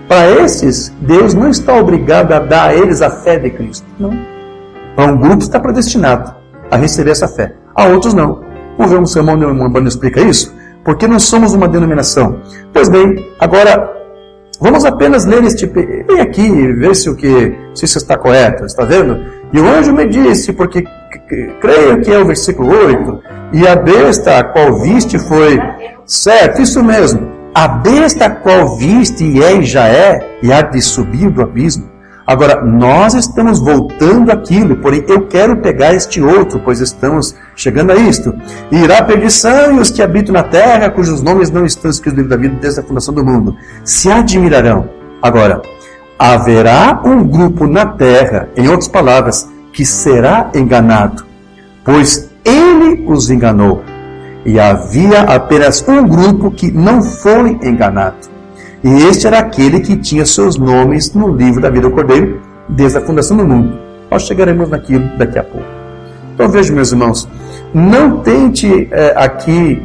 Para esses, Deus não está obrigado a dar a eles a fé de Cristo. Não. Para um grupo está predestinado a receber essa fé. A outros não. Vamos ver um sermão onde o irmão Bando explica isso? Porque nós somos uma denominação. Pois bem, agora vamos apenas ler este... Vem aqui e ver se isso está correto. Está vendo? E o anjo me disse, porque creio que é o versículo 8, e a besta a qual viste foi... Certo, isso mesmo. A besta a qual viste e já é, e há de subir do abismo. Agora, nós estamos voltando àquilo, porém eu quero pegar este outro, pois estamos chegando a isto. E irá a perdição e os que habitam na terra, cujos nomes não estão escritos no livro da vida desde a fundação do mundo, se admirarão. Agora, haverá um grupo na terra, em outras palavras, que será enganado, pois ele os enganou. E havia apenas um grupo que não foi enganado. E este era aquele que tinha seus nomes no livro da vida do Cordeiro, desde a fundação do mundo. Nós chegaremos naquilo daqui a pouco. Então veja, meus irmãos, não tente aqui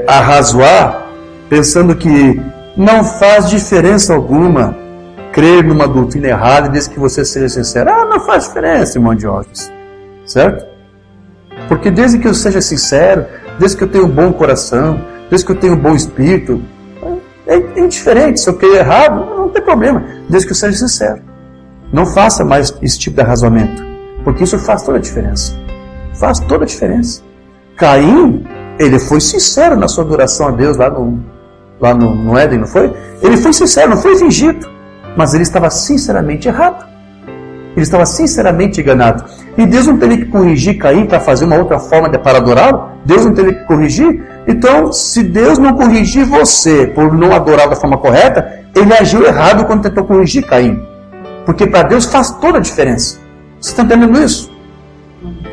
arrazoar, pensando que não faz diferença alguma crer numa doutrina errada desde que você seja sincero. Não faz diferença, irmão Diógenes. Certo? Porque desde que eu seja sincero, desde que eu tenha um bom coração, desde que eu tenha um bom espírito, é indiferente. Se eu querer errado, não tem problema, desde que eu seja sincero. Não faça mais esse tipo de arrazoamento, porque isso faz toda a diferença. Faz toda a diferença. Caim, ele foi sincero na sua adoração a Deus lá no Éden, não foi? Ele foi sincero, não foi fingido, mas ele estava sinceramente errado. Ele estava sinceramente enganado. E Deus não teve que corrigir Caim para fazer uma outra forma para adorá-lo? Deus não teve que corrigir? Então, se Deus não corrigir você por não adorar da forma correta, ele agiu errado quando tentou corrigir Caim. Porque para Deus faz toda a diferença. Você está entendendo isso?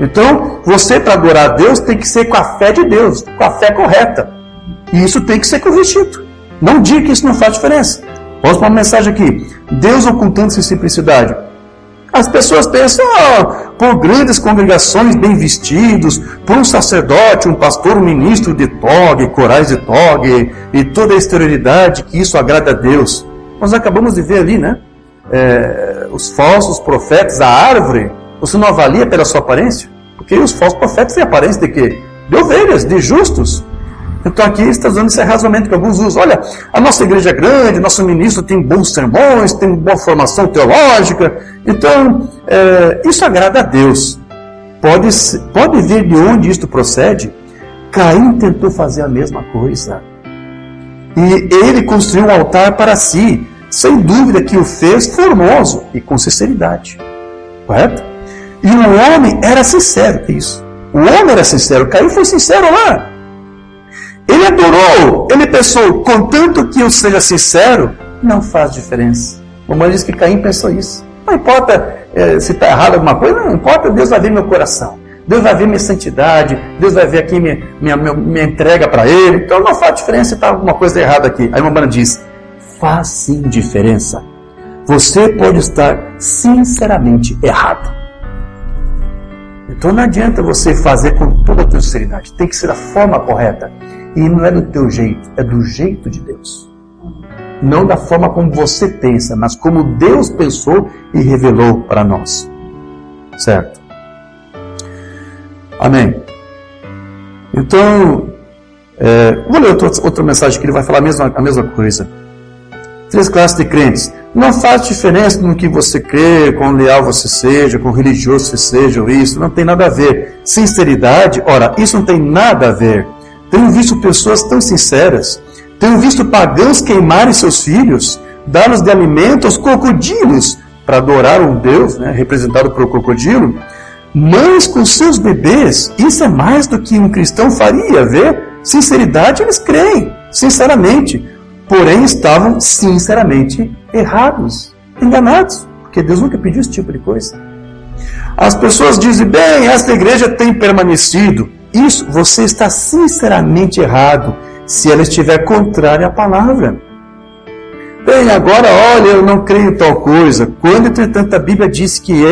Então, você para adorar a Deus tem que ser com a fé de Deus, com a fé correta. E isso tem que ser corrigido. Não diga que isso não faz diferença. Vamos para uma mensagem aqui. Deus ocultando-se em simplicidade. As pessoas pensam, por grandes congregações bem vestidos, por um sacerdote, um pastor, um ministro de toga, corais de toga e toda a exterioridade, que isso agrada a Deus. Nós acabamos de ver ali, né? Os falsos profetas, a árvore, você não avalia pela sua aparência? Porque os falsos profetas têm aparência de quê? De ovelhas, de justos. Então aqui está usando esse razoamento que alguns usam. Olha, a nossa igreja é grande, nosso ministro tem bons sermões, tem boa formação teológica. Então, isso agrada a Deus. Pode ver de onde isto procede. Caim tentou fazer a mesma coisa. E ele construiu um altar para si. Sem dúvida que o fez formoso e com sinceridade. Correto? E o homem era sincero. Isso. O homem era sincero. Caim foi sincero lá. Ele adorou, ele pensou, contanto que eu seja sincero, não faz diferença. O Mamãe diz que Caim pensou isso. Não importa se está errado alguma coisa, não importa, Deus vai ver meu coração. Deus vai ver minha santidade, Deus vai ver aqui minha entrega para Ele. Então não faz diferença se está alguma coisa errada aqui. Aí o Mamãe diz, faz sim diferença. Você pode estar sinceramente errado. Então não adianta você fazer com toda a sinceridade. Tem que ser da forma correta. E não é do teu jeito, é do jeito de Deus. Não da forma como você pensa, mas como Deus pensou e revelou para nós. Certo? Amém. Então, vou ler outra mensagem que ele vai falar a mesma coisa. 3 classes de crentes. Não faz diferença no que você crê, quão leal você seja, quão religioso você seja, ou isso, não tem nada a ver. Sinceridade, ora, isso não tem nada a ver. Tenho visto pessoas tão sinceras. Tenho visto pagãos queimarem seus filhos, dá-los de alimento aos crocodilos, para adorar um Deus, né, representado pelo crocodilo. Mães com seus bebês, isso é mais do que um cristão faria, vê? Sinceridade, eles creem, sinceramente. Porém, estavam sinceramente errados, enganados, porque Deus nunca pediu esse tipo de coisa. As pessoas dizem, bem, esta igreja tem permanecido. Isso, você está sinceramente errado se ela estiver contrária à palavra. Bem, agora, olha, eu não creio em tal coisa. Quando, entretanto, a Bíblia diz que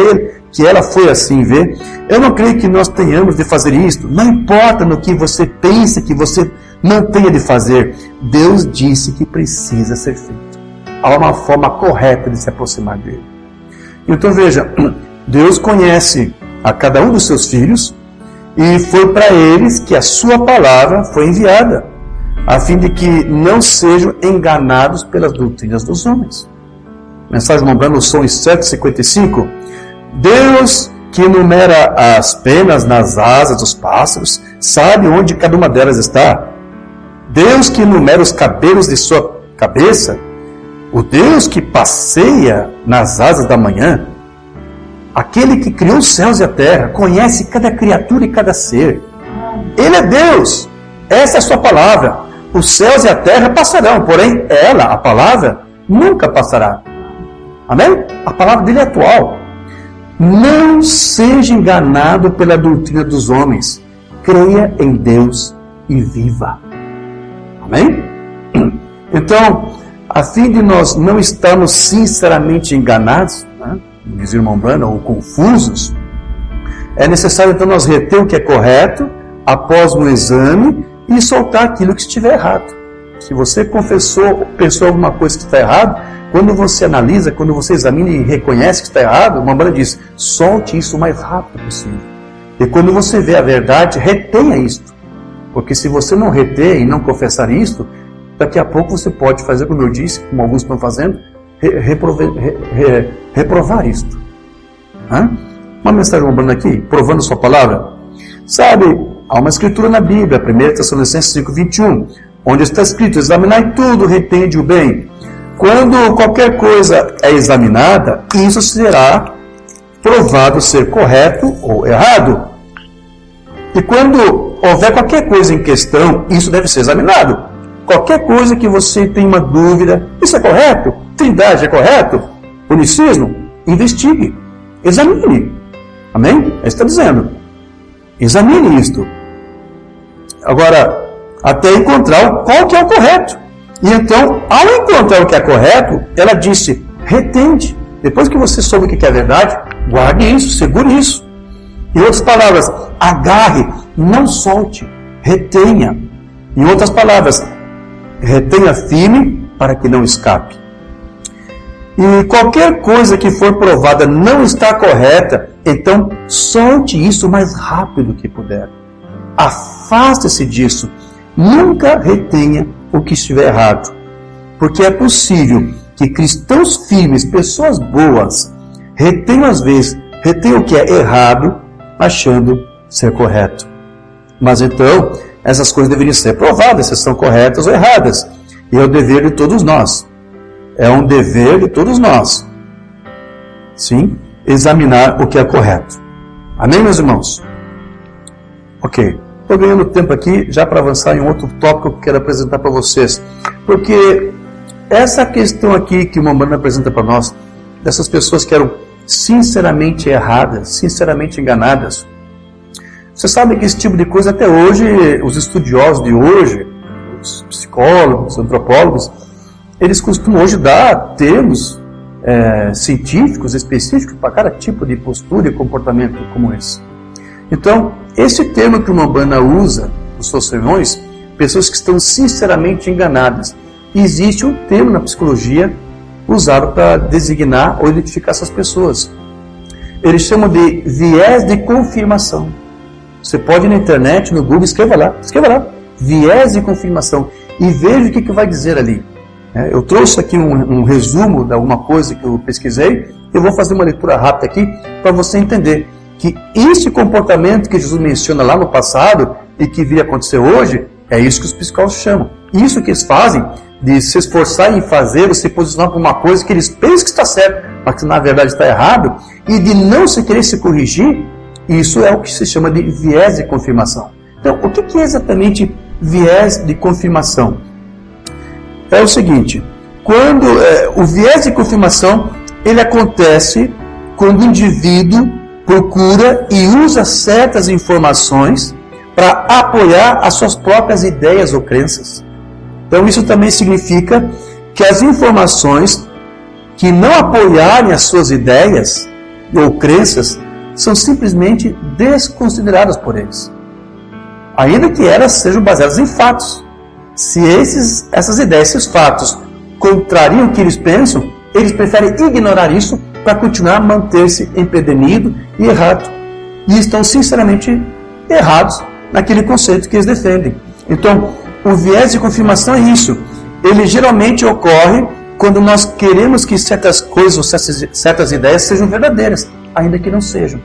ela foi assim, vê? Eu não creio que nós tenhamos de fazer isto. Não importa no que você pensa que você não tenha de fazer. Deus disse que precisa ser feito. Há uma forma correta de se aproximar dele. Então, veja, Deus conhece a cada um dos seus filhos, e foi para eles que a sua palavra foi enviada, a fim de que não sejam enganados pelas doutrinas dos homens. Mensagem lembrando o som 7:55. Deus, que numera as penas nas asas dos pássaros, sabe onde cada uma delas está. Deus que numera os cabelos de sua cabeça, o Deus que passeia nas asas da manhã, aquele que criou os céus e a terra, conhece cada criatura e cada ser. Ele é Deus. Essa é a sua palavra. Os céus e a terra passarão, porém ela, a palavra, nunca passará. Amém? A palavra dele é atual. Não seja enganado pela doutrina dos homens. Creia em Deus e viva. Amém? Então, a fim de nós não estarmos sinceramente enganados, né, diz o irmão Branham, ou confusos, é necessário então nós reter o que é correto após um exame e soltar aquilo que estiver errado. Se você pensou alguma coisa que está errado, quando você analisa, quando você examina e reconhece que está errado, uma banda diz, solte isso o mais rápido possível. E quando você vê a verdade, retenha isto. Porque se você não reter e não confessar isto, daqui a pouco você pode fazer, como eu disse, como alguns estão fazendo, reprovar isto. Uma mensagem lembrando aqui, provando sua palavra. Sabe, há uma escritura na Bíblia, 1 Tessalonicenses 5:21, onde está escrito, examinai tudo, retende o bem. Quando qualquer coisa é examinada, isso será provado ser correto ou errado. E quando houver qualquer coisa em questão, isso deve ser examinado. Qualquer coisa que você tenha uma dúvida, isso é correto? Trindade é correto? Unicismo? Investigue. Examine. Amém? É isso que está dizendo. Examine isto. Agora, até encontrar qual que é o correto. E então, ao encontrar o que é correto, ela disse, retende. Depois que você soube o que é verdade, guarde isso, segure isso. Em outras palavras, agarre, não solte, retenha. Em outras palavras, retenha firme para que não escape. E qualquer coisa que for provada não está correta, então solte isso o mais rápido que puder. Afaste-se disso. Nunca retenha o que estiver errado. Porque é possível que cristãos firmes, pessoas boas, retenham o que é errado, achando ser correto. Mas então, essas coisas deveriam ser provadas se são corretas ou erradas. E é o dever de todos nós. É um dever de todos nós. Sim, examinar o que é correto. Amém, meus irmãos? Ok. Estou ganhando tempo aqui já para avançar em um outro tópico que eu quero apresentar para vocês. Porque essa questão aqui que o Umbanda apresenta para nós, dessas pessoas que eram sinceramente erradas, sinceramente enganadas. Você sabe que esse tipo de coisa até hoje, os estudiosos de hoje, os psicólogos, antropólogos, eles costumam hoje dar termos científicos específicos para cada tipo de postura e comportamento como esse. Então, esse termo que o Umbanda usa nos seus sermões, pessoas que estão sinceramente enganadas, existe um termo na psicologia usado para designar ou identificar essas pessoas. Eles chamam de viés de confirmação. Você pode ir na internet, no Google, escreva lá, viés de confirmação, e veja o que vai dizer ali. Eu trouxe aqui um resumo de alguma coisa que eu pesquisei, eu vou fazer uma leitura rápida aqui para você entender que esse comportamento que Jesus menciona lá no passado e que viria acontecer hoje, é isso que os psicólogos chamam. Isso que eles fazem de se esforçar em fazer ou se posicionar por uma coisa que eles pensam que está certo, mas que na verdade está errado, e de não se querer se corrigir, isso é o que se chama de viés de confirmação. Então, o que é exatamente viés de confirmação? É o seguinte, quando o viés de confirmação, ele acontece quando o indivíduo procura e usa certas informações para apoiar as suas próprias ideias ou crenças. Então isso também significa que as informações que não apoiarem as suas ideias ou crenças são simplesmente desconsideradas por eles. Ainda que elas sejam baseadas em fatos. Se essas ideias, esses fatos, contrariam o que eles pensam, eles preferem ignorar isso para continuar a manter-se empedernido e errado. E estão sinceramente errados naquele conceito que eles defendem. Então, o viés de confirmação é isso. Ele geralmente ocorre quando nós queremos que certas coisas ou certas ideias sejam verdadeiras, ainda que não sejam.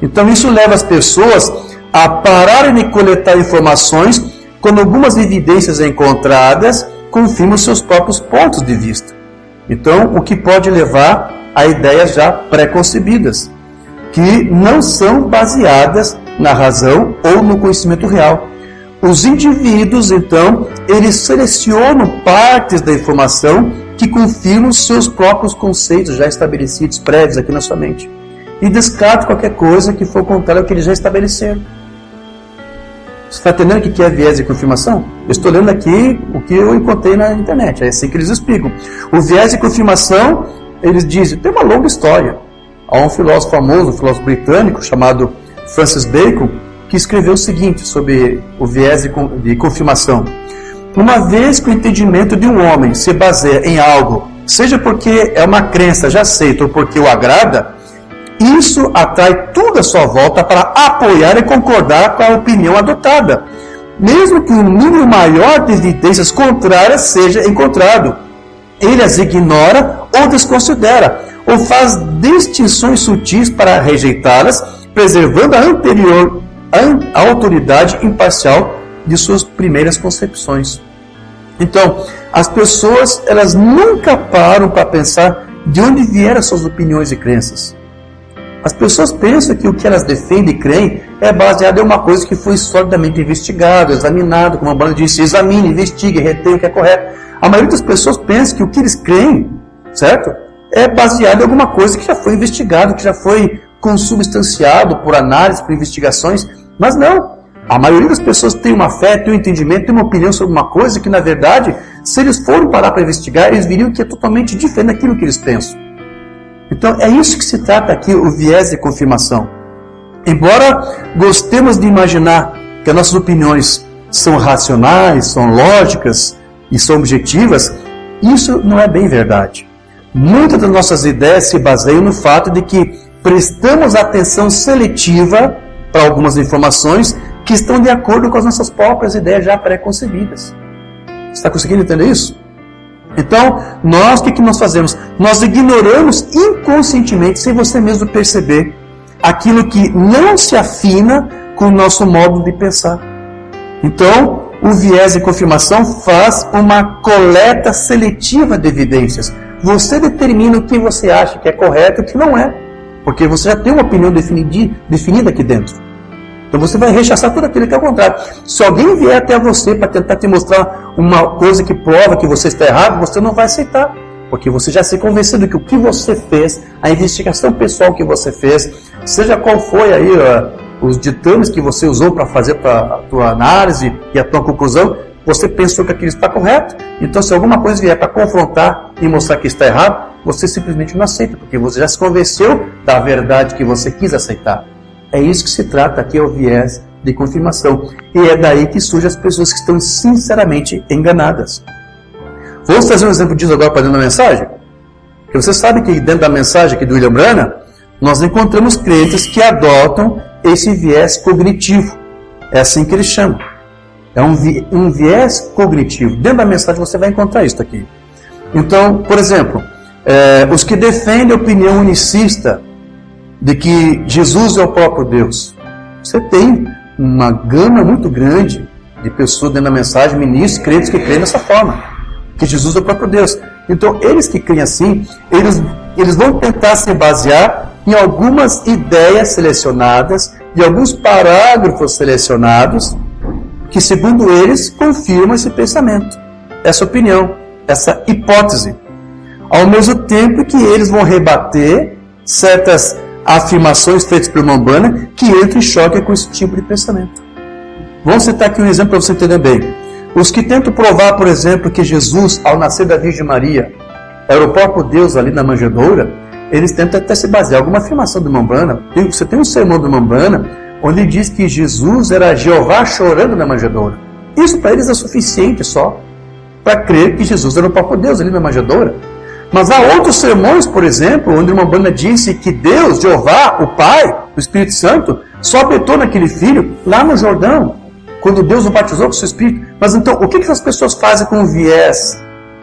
Então, isso leva as pessoas a pararem de coletar informações quando algumas evidências encontradas confirmam seus próprios pontos de vista. Então, o que pode levar a ideias já pré-concebidas, que não são baseadas na razão ou no conhecimento real. Os indivíduos, então, eles selecionam partes da informação que confirmam seus próprios conceitos já estabelecidos, prévios aqui na sua mente, e descartam qualquer coisa que for contrária ao que eles já estabeleceram. Você está entendendo o que é viés de confirmação? Eu estou lendo aqui o que eu encontrei na internet, é assim que eles explicam. O viés de confirmação, eles dizem, tem uma longa história. Há um filósofo famoso, um filósofo britânico, chamado Francis Bacon, que escreveu o seguinte sobre o viés de confirmação. Uma vez que o entendimento de um homem se baseia em algo, seja porque é uma crença já aceita ou porque o agrada, isso atrai tudo à sua volta para apoiar e concordar com a opinião adotada, mesmo que um número maior de evidências contrárias seja encontrado. Ele as ignora ou desconsidera, ou faz distinções sutis para rejeitá-las, preservando a autoridade imparcial de suas primeiras concepções. Então, as pessoas, elas nunca param para pensar de onde vieram suas opiniões e crenças. As pessoas pensam que o que elas defendem e creem é baseado em uma coisa que foi solidamente investigado, examinado, como a Umbanda disse, examine, investigue, retenha o que é correto. A maioria das pessoas pensa que o que eles creem, certo? É baseado em alguma coisa que já foi investigado, que já foi consubstanciado por análise, por investigações, mas não. A maioria das pessoas tem uma fé, tem um entendimento, tem uma opinião sobre uma coisa que, na verdade, se eles forem parar para investigar, eles viriam que é totalmente diferente daquilo que eles pensam. Então, é isso que se trata aqui, o viés de confirmação. Embora gostemos de imaginar que as nossas opiniões são racionais, são lógicas e são objetivas, isso não é bem verdade. Muitas das nossas ideias se baseiam no fato de que prestamos atenção seletiva para algumas informações que estão de acordo com as nossas próprias ideias já pré-concebidas. Você está conseguindo entender isso? Então, o que nós fazemos? Nós ignoramos inconscientemente, sem você mesmo perceber, aquilo que não se afina com o nosso modo de pensar. Então, o viés de confirmação faz uma coleta seletiva de evidências. Você determina o que você acha que é correto e o que não é, porque você já tem uma opinião definida aqui dentro. Então você vai rechaçar tudo aquilo que é o contrário. Se alguém vier até você para tentar te mostrar uma coisa que prova que você está errado, você não vai aceitar, porque você já se convenceu de que o que você fez, a investigação pessoal que você fez, seja qual foi aí os ditames que você usou para fazer a tua análise e a tua conclusão, você pensou que aquilo está correto. Então, se alguma coisa vier para confrontar e mostrar que está errado, você simplesmente não aceita, porque você já se convenceu da verdade que você quis aceitar. É isso que se trata aqui, é o viés de confirmação. E é daí que surgem as pessoas que estão sinceramente enganadas. Vamos trazer um exemplo disso agora para dentro da mensagem? Porque você sabe que dentro da mensagem aqui do William Branham, nós encontramos crentes que adotam esse viés cognitivo. É assim que eles chamam. É um viés cognitivo. Dentro da mensagem você vai encontrar isso aqui. Então, por exemplo, os que defendem a opinião unicista de que Jesus é o próprio Deus. Você tem uma gama muito grande de pessoas dentro da mensagem, ministros, crentes que creem dessa forma, que Jesus é o próprio Deus. Então, eles que creem assim, eles vão tentar se basear em algumas ideias selecionadas, e alguns parágrafos selecionados, que segundo eles confirmam esse pensamento, essa opinião, essa hipótese. Ao mesmo tempo que eles vão rebater certas afirmações feitas por Mombana que entram em choque com esse tipo de pensamento. Vamos citar aqui um exemplo para você entender bem. Os que tentam provar, por exemplo, que Jesus, ao nascer da Virgem Maria, era o próprio Deus ali na manjedoura, eles tentam até se basear em alguma afirmação do Mombana. Você tem um sermão do Mombana onde ele diz que Jesus era Jeová chorando na manjedoura. Isso para eles é suficiente só para crer que Jesus era o próprio Deus ali na manjedoura. Mas há outros sermões, por exemplo, onde uma banda disse que Deus, Jeová, o Pai, o Espírito Santo, só habitou naquele filho lá no Jordão, quando Deus o batizou com o seu Espírito. Mas então, o que essas pessoas fazem com o viés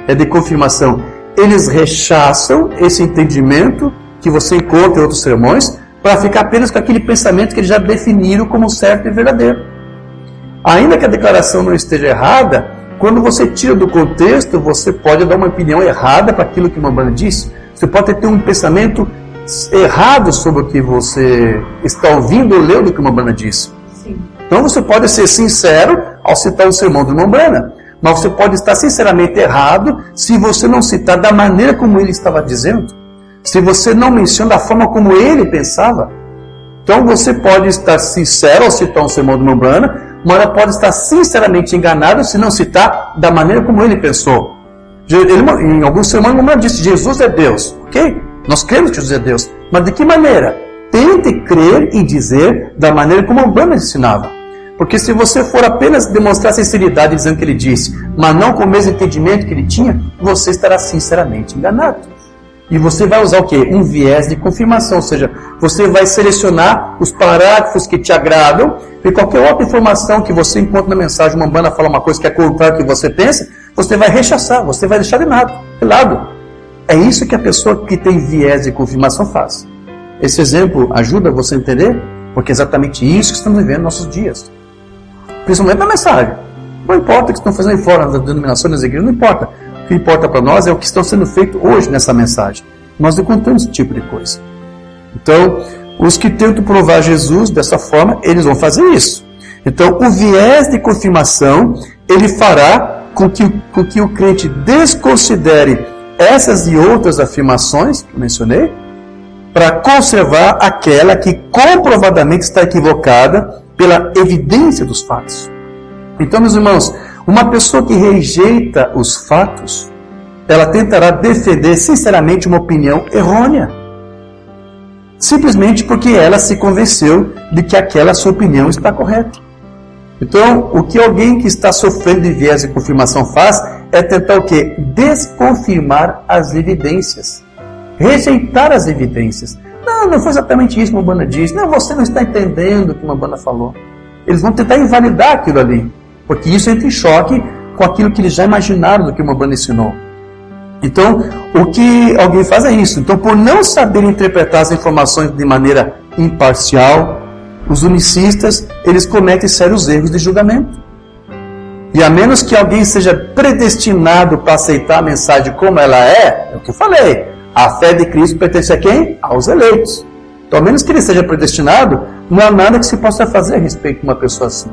de confirmação? Eles rechaçam esse entendimento que você encontra em outros sermões para ficar apenas com aquele pensamento que eles já definiram como certo e verdadeiro. Ainda que a declaração não esteja errada, quando você tira do contexto, você pode dar uma opinião errada para aquilo que Mombana disse. Você pode ter um pensamento errado sobre o que você está ouvindo ou leu do que Mombana disse. Sim. Então você pode ser sincero ao citar o sermão do Mombana, mas você pode estar sinceramente errado se você não citar da maneira como ele estava dizendo, se você não menciona da forma como ele pensava. Então você pode estar sincero ao citar um sermão do Mombana, mas pode estar sinceramente enganado se não citar da maneira como ele pensou. Em alguns sermões, o Mombana disse: Jesus é Deus. Ok? Nós cremos que Jesus é Deus. Mas de que maneira? Tente crer e dizer da maneira como o Mombana ensinava. Porque se você for apenas demonstrar sinceridade dizendo o que ele disse, mas não com o mesmo entendimento que ele tinha, você estará sinceramente enganado. E você vai usar o quê? Um viés de confirmação, ou seja, você vai selecionar os parágrafos que te agradam e qualquer outra informação que você encontra na mensagem, uma banda fala uma coisa que é contrária ao que você pensa, você vai rechaçar, você vai deixar de lado. É isso que a pessoa que tem viés de confirmação faz. Esse exemplo ajuda você a entender? Porque é exatamente isso que estamos vivendo nos nossos dias. Principalmente na mensagem. Não importa o que estão fazendo fora das denominações, das igrejas, não importa. O que importa para nós é o que está sendo feito hoje nessa mensagem. Nós encontramos esse tipo de coisa. Então, os que tentam provar Jesus dessa forma, eles vão fazer isso. Então, o viés de confirmação, ele fará com que o crente desconsidere essas e outras afirmações que eu mencionei, para conservar aquela que comprovadamente está equivocada pela evidência dos fatos. Então, meus irmãos, uma pessoa que rejeita os fatos, ela tentará defender sinceramente uma opinião errônea. simplesmente porque ela se convenceu de que aquela sua opinião está correta. Então, o que alguém que está sofrendo de viés de confirmação faz é tentar o quê? Desconfirmar as evidências. Rejeitar as evidências. Não foi exatamente isso que uma banda disse. Não, você não está entendendo o que uma banda falou. Eles vão tentar invalidar aquilo ali, porque isso entra em choque com aquilo que eles já imaginaram do que uma banda ensinou. Então, o que alguém faz é isso. Então, por não saber interpretar as informações de maneira imparcial, os unicistas, eles cometem sérios erros de julgamento. E a menos que alguém seja predestinado para aceitar a mensagem como ela é o que eu falei, a fé de Cristo pertence a quem? Aos eleitos. Então, a menos que ele seja predestinado, não há nada que se possa fazer a respeito de uma pessoa assim.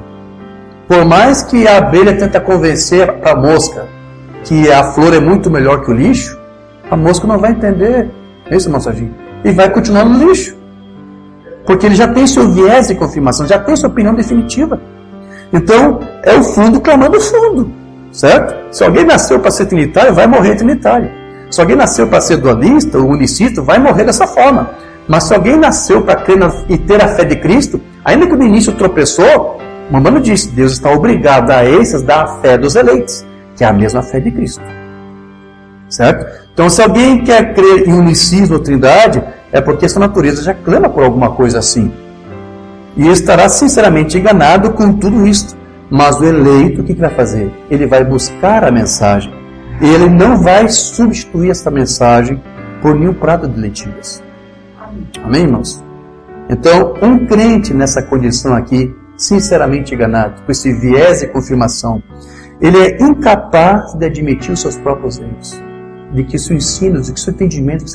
Por mais que a abelha tenta convencer a mosca que a flor é muito melhor que o lixo, a mosca não vai entender esse mensagem e vai continuar no lixo. Porque ele já tem seu viés de confirmação, já tem sua opinião definitiva. Então, é o fundo clamando o fundo, certo? Se alguém nasceu para ser trinitário, vai morrer trinitário. Se alguém nasceu para ser dualista ou unicista, vai morrer dessa forma. Mas se alguém nasceu para crer e ter a fé de Cristo, ainda que no início tropeçou, Mamano disse, Deus está obrigado a esses dar a fé dos eleitos, que é a mesma fé de Cristo. Certo? Então, se alguém quer crer em unicismo ou trindade, é porque sua natureza já clama por alguma coisa assim. E estará sinceramente enganado com tudo isto. Mas o eleito, o que vai fazer? Ele vai buscar a mensagem. Ele não vai substituir essa mensagem por nenhum prato de lentilhas. Amém, irmãos? Então, um crente nessa condição aqui, sinceramente enganado, com esse viés de confirmação, ele é incapaz de admitir os seus próprios erros, de que seu ensino, de que seu entendimento, que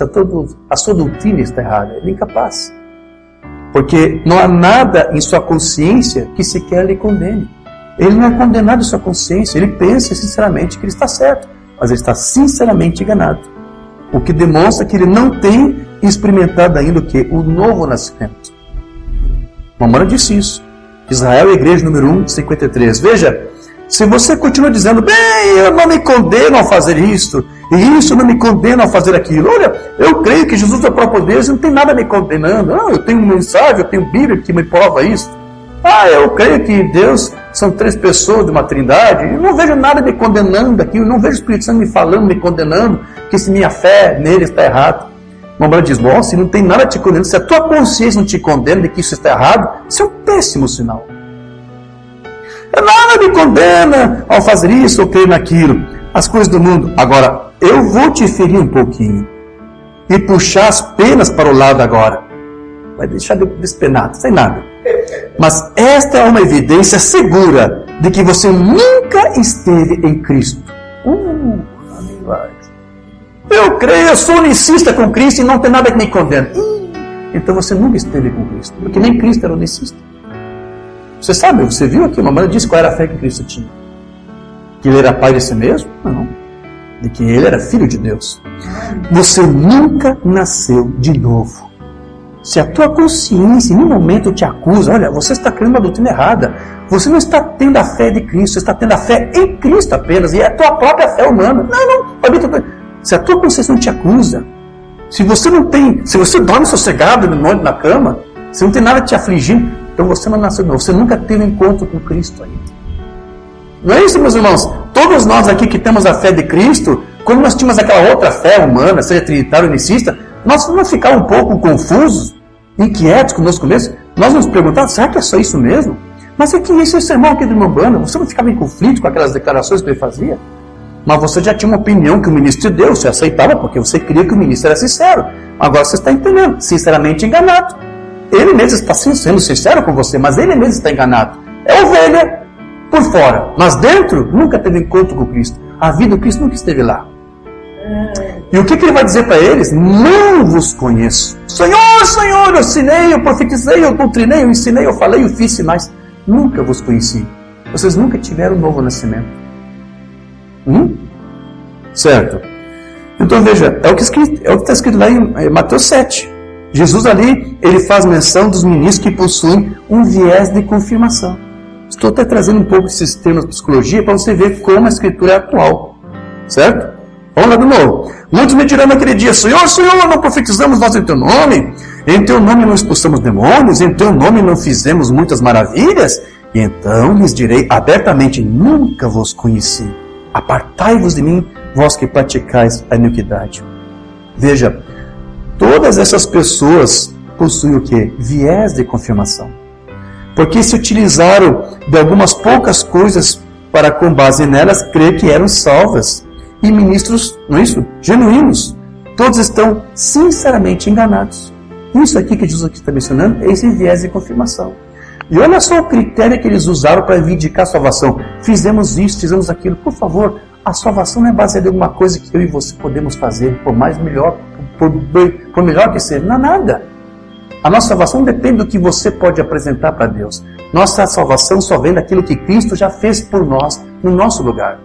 a sua doutrina está errada. Ele é incapaz. Porque não há nada em sua consciência que sequer lhe condene. Ele não é condenado em sua consciência, ele pensa sinceramente que ele está certo, mas ele está sinceramente enganado. O que demonstra que ele não tem experimentado ainda o que? O novo nascimento. Mamãe disse isso. Israel, igreja número 1, 53. Veja, se você continua dizendo, bem, eu não me condeno a fazer isto, e isso não me condena a fazer aquilo. Olha, eu creio que Jesus é o próprio Deus e não tem nada me condenando. Eu tenho mensagem, eu tenho Bíblia que me prova isso. Eu creio que Deus são 3 pessoas de uma trindade. Eu não vejo nada me condenando aqui, eu não vejo o Espírito Santo me falando, me condenando, que se minha fé nele está errada. Mamãe diz, bom, se não tem nada te condenando, se a tua consciência não te condena de que isso está errado, isso é um péssimo sinal. Nada me condena ao fazer isso ou crer naquilo. As coisas do mundo. Agora, eu vou te ferir um pouquinho e puxar as penas para o lado agora. Vai deixar despenado, sem nada. Mas esta é uma evidência segura de que você nunca esteve em Cristo. Eu creio, eu sou unicista com Cristo e não tem nada que me condena. Então você nunca esteve com Cristo, porque nem Cristo era unicista. Você sabe, você viu aqui, uma mulher disse qual era a fé que Cristo tinha. Que ele era pai de si mesmo? Não. De que ele era filho de Deus. Você nunca nasceu de novo. Se a tua consciência em nenhum momento te acusa, olha, você está crendo uma doutrina errada. Você não está tendo a fé de Cristo, você está tendo a fé em Cristo apenas. E é a tua própria fé humana. Não. Se a tua consciência não te acusa, se você dorme sossegado de noite na cama, se não tem nada te afligindo, então você não nasceu de novo. Você nunca teve um encontro com Cristo ainda. Não é isso, meus irmãos? Todos nós aqui que temos a fé de Cristo, quando nós tínhamos aquela outra fé humana, seja trinitária ou unicista, nós vamos ficar um pouco confusos, inquietos conosco mesmo. Nós nos perguntamos, será que é só isso mesmo? Mas é que esse sermão aqui do irmão Banda, você não ficava em conflito com aquelas declarações que ele fazia? Mas você já tinha uma opinião que o ministro te deu, você aceitava porque você queria que o ministro era sincero. Agora você está entendendo, sinceramente enganado. Ele mesmo está sendo sincero com você, mas ele mesmo está enganado. É ovelha por fora, mas dentro nunca teve encontro com Cristo. A vida do Cristo nunca esteve lá. E o que ele vai dizer para eles? Não vos conheço. Senhor, eu ensinei, eu profetizei, eu doutrinei, eu ensinei, eu falei, eu fiz sinais. Nunca vos conheci. Vocês nunca tiveram um novo nascimento. Certo? Então veja, é o que está escrito lá em Mateus 7. Jesus ali, ele faz menção dos ministros que possuem um viés de confirmação. Estou até trazendo um pouco esses termos de psicologia para você ver como a escritura é atual. Certo? Vamos lá de novo. Muitos me dirão naquele dia, Senhor, não profetizamos nós em teu nome? Em teu nome não expulsamos demônios, em teu nome não fizemos muitas maravilhas? E então lhes direi abertamente, nunca vos conheci. Apartai-vos de mim, vós que praticais a iniquidade. Veja, todas essas pessoas possuem o quê? Viés de confirmação. Porque se utilizaram de algumas poucas coisas para, com base nelas, crer que eram salvas. E ministros, não é isso? Genuínos. Todos estão sinceramente enganados. Isso aqui que Jesus está mencionando é esse viés de confirmação. E olha só o critério que eles usaram para reivindicar a salvação. Fizemos isso, fizemos aquilo. Por favor, a salvação não é baseada em alguma coisa que eu e você podemos fazer, por mais melhor, por melhor que seja. Não é nada. A nossa salvação depende do que você pode apresentar para Deus. Nossa salvação só vem daquilo que Cristo já fez por nós, no nosso lugar.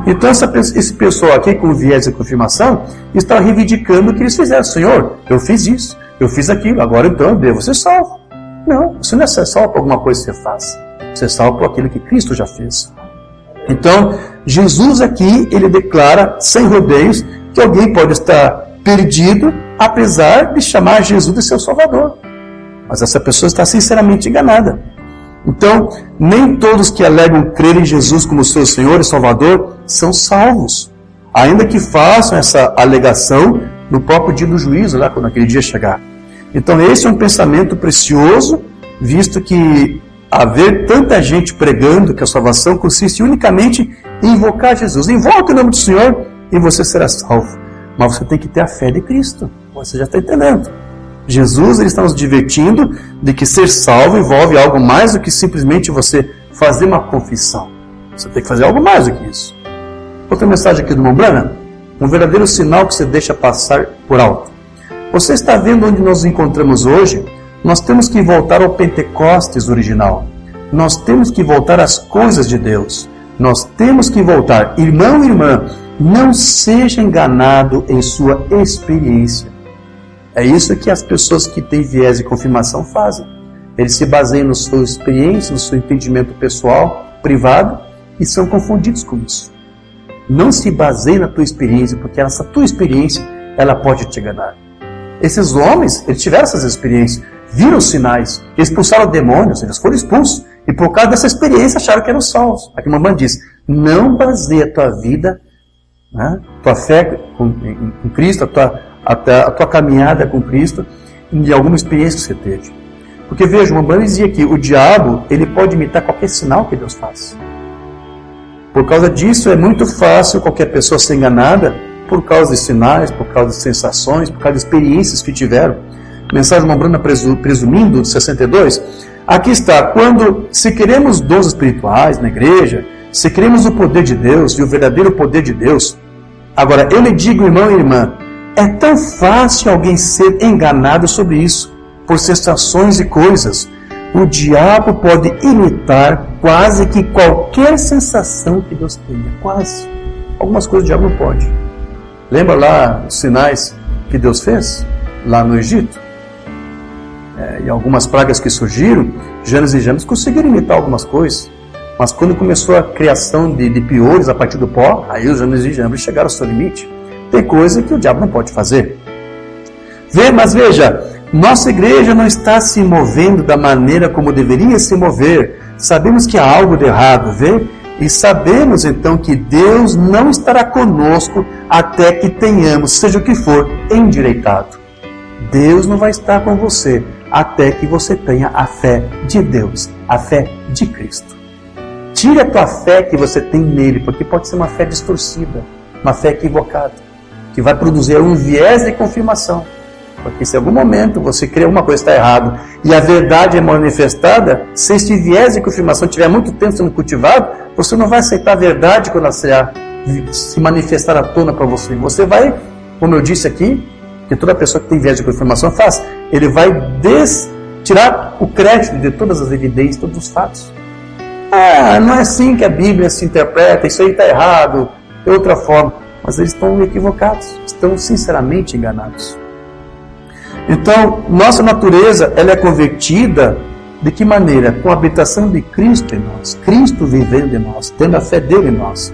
Então esse pessoal aqui com viés de confirmação está reivindicando o que eles fizeram. Senhor, eu fiz isso, eu fiz aquilo, agora então eu devo ser salvo. Não, você não é salvo por alguma coisa que você faz. Você é salvo por aquilo que Cristo já fez. Então, Jesus aqui, ele declara, sem rodeios, que alguém pode estar perdido, apesar de chamar Jesus de seu Salvador. Mas essa pessoa está sinceramente enganada. Então, nem todos que alegam crer em Jesus como seu Senhor e Salvador são salvos. Ainda que façam essa alegação no próprio dia do juízo, lá quando aquele dia chegar. Então esse é um pensamento precioso, visto que haver tanta gente pregando que a salvação consiste unicamente em invocar Jesus. Invoque o nome do Senhor e você será salvo. Mas você tem que ter a fé de Cristo. Você já está entendendo. Jesus ele está nos divertindo de que ser salvo envolve algo mais do que simplesmente você fazer uma confissão. Você tem que fazer algo mais do que isso. Outra mensagem aqui do Mombrana, um verdadeiro sinal que você deixa passar por alto. Você está vendo onde nós nos encontramos hoje? Nós temos que voltar ao Pentecostes original. Nós temos que voltar às coisas de Deus. Nós temos que voltar. Irmão e irmã, não seja enganado em sua experiência. É isso que as pessoas que têm viés de confirmação fazem. Eles se baseiam na sua experiência, no seu entendimento pessoal, privado, e são confundidos com isso. Não se baseie na tua experiência, porque essa tua experiência, ela pode te enganar. Esses homens, eles tiveram essas experiências, viram os sinais, expulsaram demônios, eles foram expulsos, e por causa dessa experiência acharam que eram salvos. Aqui a mamãe diz, não baseie a tua vida, né, tua fé com Cristo, a tua caminhada com Cristo, em alguma experiência que você teve. Porque veja, uma mamãe dizia que o diabo, ele pode imitar qualquer sinal que Deus faz. Por causa disso, é muito fácil qualquer pessoa ser enganada por causa de sinais, por causa de sensações, por causa de experiências que tiveram. Mensagem de Mombrana presumindo, de 62. Aqui está, se queremos dons espirituais na igreja, se queremos o poder de Deus e o verdadeiro poder de Deus. Agora, eu lhe digo, irmão e irmã, é tão fácil alguém ser enganado sobre isso, por sensações e coisas. O diabo pode imitar quase que qualquer sensação que Deus tenha. Quase. Algumas coisas o diabo não pode. Lembra lá os sinais que Deus fez? Lá no Egito? E algumas pragas que surgiram, Janes e Jambres conseguiram imitar algumas coisas. Mas quando começou a criação de piolhos a partir do pó, aí os Janes e Jambres chegaram ao seu limite. Tem coisa que o diabo não pode fazer. Mas veja, nossa igreja não está se movendo da maneira como deveria se mover. Sabemos que há algo de errado, vê? E sabemos então que Deus não estará conosco até que tenhamos, seja o que for, endireitado. Deus não vai estar com você até que você tenha a fé de Deus, a fé de Cristo. Tire a tua fé que você tem nele, porque pode ser uma fé distorcida, uma fé equivocada, que vai produzir um viés de confirmação. Porque se em algum momento você crê alguma coisa está errada e a verdade é manifestada, se esse viés de confirmação tiver muito tempo sendo cultivado, você não vai aceitar a verdade quando ela se manifestar à tona para você. Você vai, como eu disse aqui, que toda pessoa que tem viés de confirmação faz, ele vai tirar o crédito de todas as evidências, todos os fatos. Não é assim que a Bíblia se interpreta, isso aí está errado, de outra forma. Mas eles estão equivocados, estão sinceramente enganados. Então, nossa natureza ela é convertida de que maneira? Com a habitação de Cristo em nós, Cristo vivendo em nós, tendo a fé dele em nós.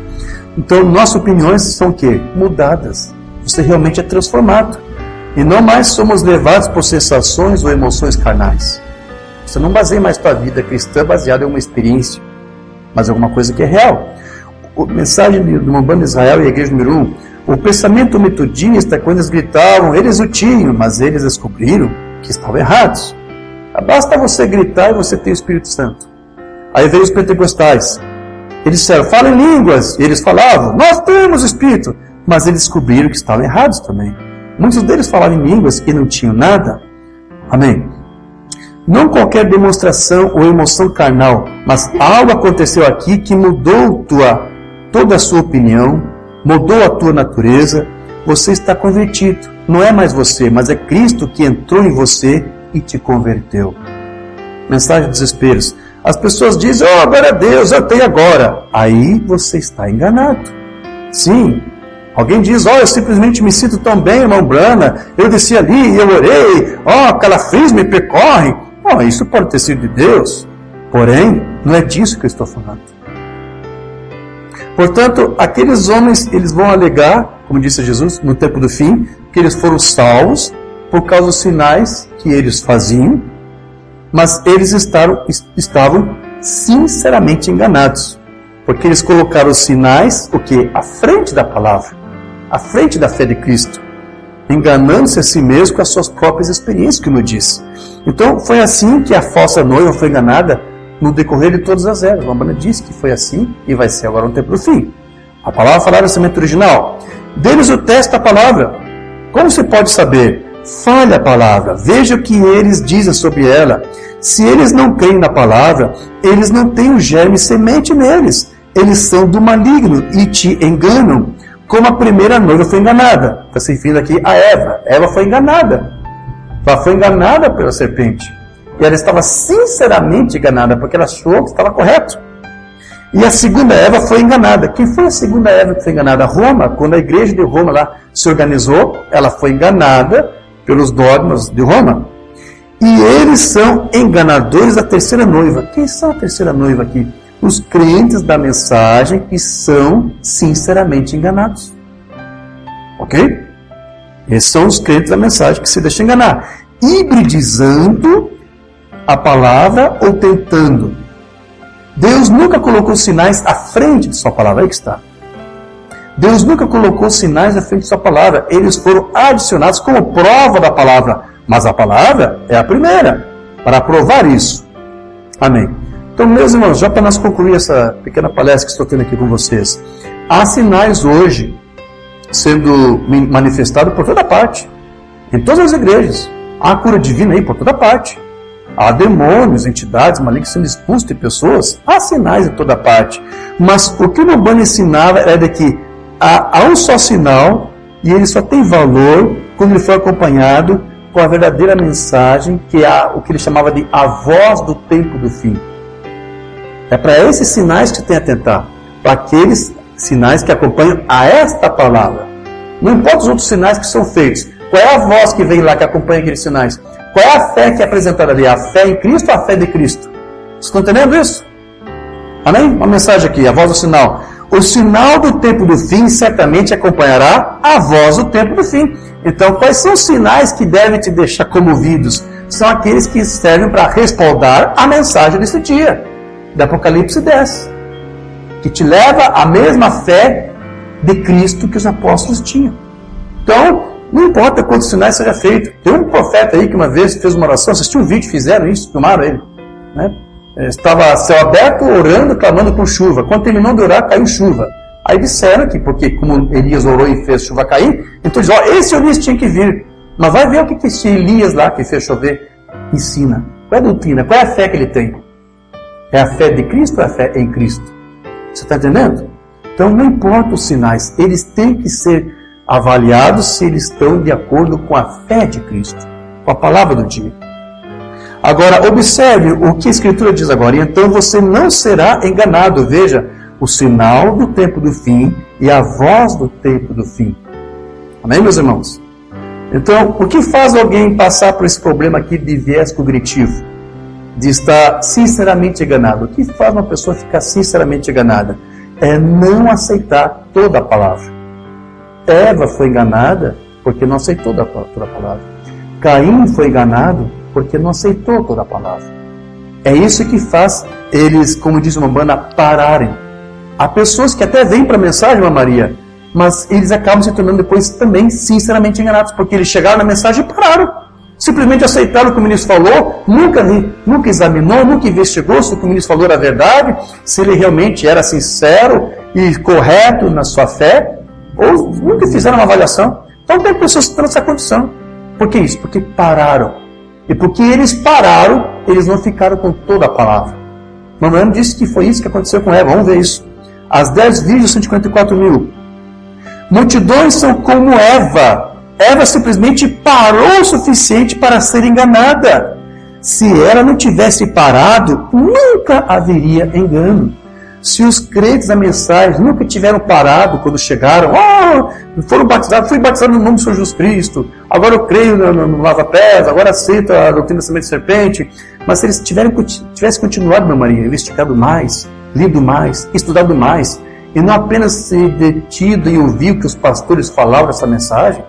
Então, nossas opiniões são o quê? Mudadas. Você realmente é transformado. E não mais somos levados por sensações ou emoções carnais. Você não baseia mais sua vida cristã baseada em uma experiência, mas alguma coisa que é real. A mensagem do Mambanda Israel e a igreja número 1, o pensamento metodista, quando eles gritavam, eles o tinham, mas eles descobriram que estavam errados. Basta você gritar e você tem o Espírito Santo. Aí veio os pentecostais. Eles disseram, fala em línguas. E eles falavam, nós temos o Espírito. Mas eles descobriram que estavam errados também. Muitos deles falavam em línguas e não tinham nada. Amém? Não qualquer demonstração ou emoção carnal, mas algo aconteceu aqui que mudou toda a sua opinião, mudou a tua natureza. Você está convertido. Não é mais você, mas é Cristo que entrou em você e te converteu. Mensagem de desesperos. As pessoas dizem, oh, glória a Deus, eu tenho agora. Aí você está enganado. Sim. Alguém diz, oh, eu simplesmente me sinto tão bem, irmão Brana, eu desci ali e eu orei, oh, calafrios me percorrem. Oh, isso pode ter sido de Deus. Porém, não é disso que eu estou falando. Portanto, aqueles homens, eles vão alegar, como disse Jesus, no tempo do fim, que eles foram salvos por causa dos sinais que eles faziam, mas eles estavam sinceramente enganados, porque eles colocaram os sinais, o quê? À frente da palavra, à frente da fé de Cristo, enganando-se a si mesmo com as suas próprias experiências, como eu disse. Então, foi assim que a falsa noiva foi enganada no decorrer de todas as eras. A Bíblia diz que foi assim e vai ser agora no tempo do fim. A palavra falada no semente original. Deles o teste da palavra. Como se pode saber? Fale a palavra, veja o que eles dizem sobre ela. Se eles não creem na palavra, eles não têm o germe semente neles. Eles são do maligno e te enganam, como a primeira noiva foi enganada. Está se referindo aqui a Eva. Eva foi enganada. Ela foi enganada pela serpente. E ela estava sinceramente enganada, porque ela achou que estava correto. E a segunda Eva foi enganada. Quem foi a segunda Eva que foi enganada? Roma. Quando a igreja de Roma lá se organizou, ela foi enganada pelos dogmas de Roma. E eles são enganadores da terceira noiva. Quem são a terceira noiva aqui? Os crentes da mensagem que são sinceramente enganados. Ok? Esses são os crentes da mensagem que se deixam enganar. Hibridizando a palavra ou tentando. Deus nunca colocou sinais à frente de sua palavra. Aí que está. Deus nunca colocou sinais à frente de sua palavra. Eles foram adicionados como prova da palavra. Mas a palavra é a primeira, para provar isso. Amém. Então, meus irmãos, já para nós concluir essa pequena palestra que estou tendo aqui com vocês, há sinais hoje sendo manifestados por toda parte, em todas as igrejas. Há cura divina aí por toda parte. Há demônios, entidades malignas sendo expulsos de pessoas. Há sinais em toda parte. Mas o que o Umbanda ensinava era de que há um só sinal e ele só tem valor quando ele for acompanhado com a verdadeira mensagem, que é o que ele chamava de a voz do tempo do fim. É para esses sinais que você tem que atentar. Para aqueles sinais que acompanham a esta palavra. Não importa os outros sinais que são feitos. Qual é a voz que vem lá que acompanha aqueles sinais? Qual é a fé que é apresentada ali? A fé em Cristo ou a fé de Cristo? Vocês estão entendendo isso? Amém? Uma mensagem aqui, a voz do sinal. O sinal do tempo do fim certamente acompanhará a voz do tempo do fim. Então, quais são os sinais que devem te deixar comovidos? São aqueles que servem para respaldar a mensagem desse dia, de Apocalipse 10, que te leva à mesma fé de Cristo que os apóstolos tinham. Então, não importa quantos sinais seja feito. Tem um profeta aí que uma vez fez uma oração, assistiu um vídeo, fizeram isso, filmaram ele, né? Estava céu aberto, orando, clamando por chuva. Quando terminou de orar, caiu chuva. Aí disseram que, porque como Elias orou e fez chuva cair, então diz, esse Elias tinha que vir. Mas vai ver o que esse Elias lá, que fez chover, ensina. Qual é a doutrina? Qual é a fé que ele tem? É a fé de Cristo ou é a fé em Cristo? Você está entendendo? Então não importa os sinais, eles têm que ser avaliados se eles estão de acordo com a fé de Cristo, com a palavra do dia. Agora, observe o que a Escritura diz agora. E então você não será enganado. Veja, o sinal do tempo do fim e a voz do tempo do fim. Amém, meus irmãos? Então, o que faz alguém passar por esse problema aqui de viés cognitivo? De estar sinceramente enganado. O que faz uma pessoa ficar sinceramente enganada? É não aceitar toda a palavra. Eva foi enganada porque não aceitou toda a palavra. Caim foi enganado porque não aceitou toda a palavra. É isso que faz eles, como diz uma banda, pararem. Há pessoas que até vêm para a mensagem, irmã Maria, mas eles acabam se tornando depois também sinceramente enganados, porque eles chegaram na mensagem e pararam. Simplesmente aceitaram o que o ministro falou, nunca examinou, nunca investigou se o que o ministro falou era verdade, se ele realmente era sincero e correto na sua fé, ou nunca fizeram uma avaliação. Então tem pessoas que estão nessa condição. Por que isso? Porque pararam. E porque eles pararam, eles não ficaram com toda a palavra. Mamãe disse que foi isso que aconteceu com Eva. Vamos ver isso. As 10 virgens, 154 mil. Multidões são como Eva. Eva simplesmente parou o suficiente para ser enganada. Se ela não tivesse parado, nunca haveria engano. Se os crentes da mensagem nunca tiveram parado quando chegaram, foram batizados, fui batizado no nome do Senhor Jesus Cristo, agora eu creio no lava-pés, agora aceito a doutrina da semente de serpente. Mas se eles tivessem continuado, meu Maria, investigado mais, lido mais, estudado mais, e não apenas se detido e ouvir o que os pastores falavam dessa mensagem,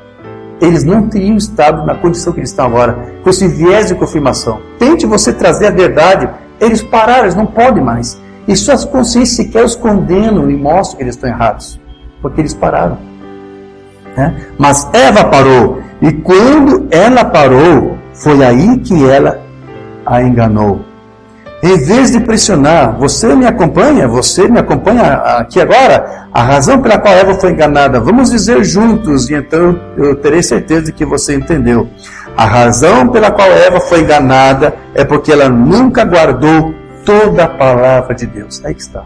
eles não teriam estado na condição que eles estão agora, com esse viés de confirmação. Tente você trazer a verdade. Eles pararam, eles não podem mais. E suas consciências sequer os condenam e mostram que eles estão errados, porque eles pararam. Mas Eva parou, e quando ela parou, foi aí que ela a enganou. Em vez de pressionar, você me acompanha aqui agora? A razão pela qual Eva foi enganada, vamos dizer juntos, e então eu terei certeza de que você entendeu. A razão pela qual Eva foi enganada é porque ela nunca guardou toda a palavra de Deus. Aí que está.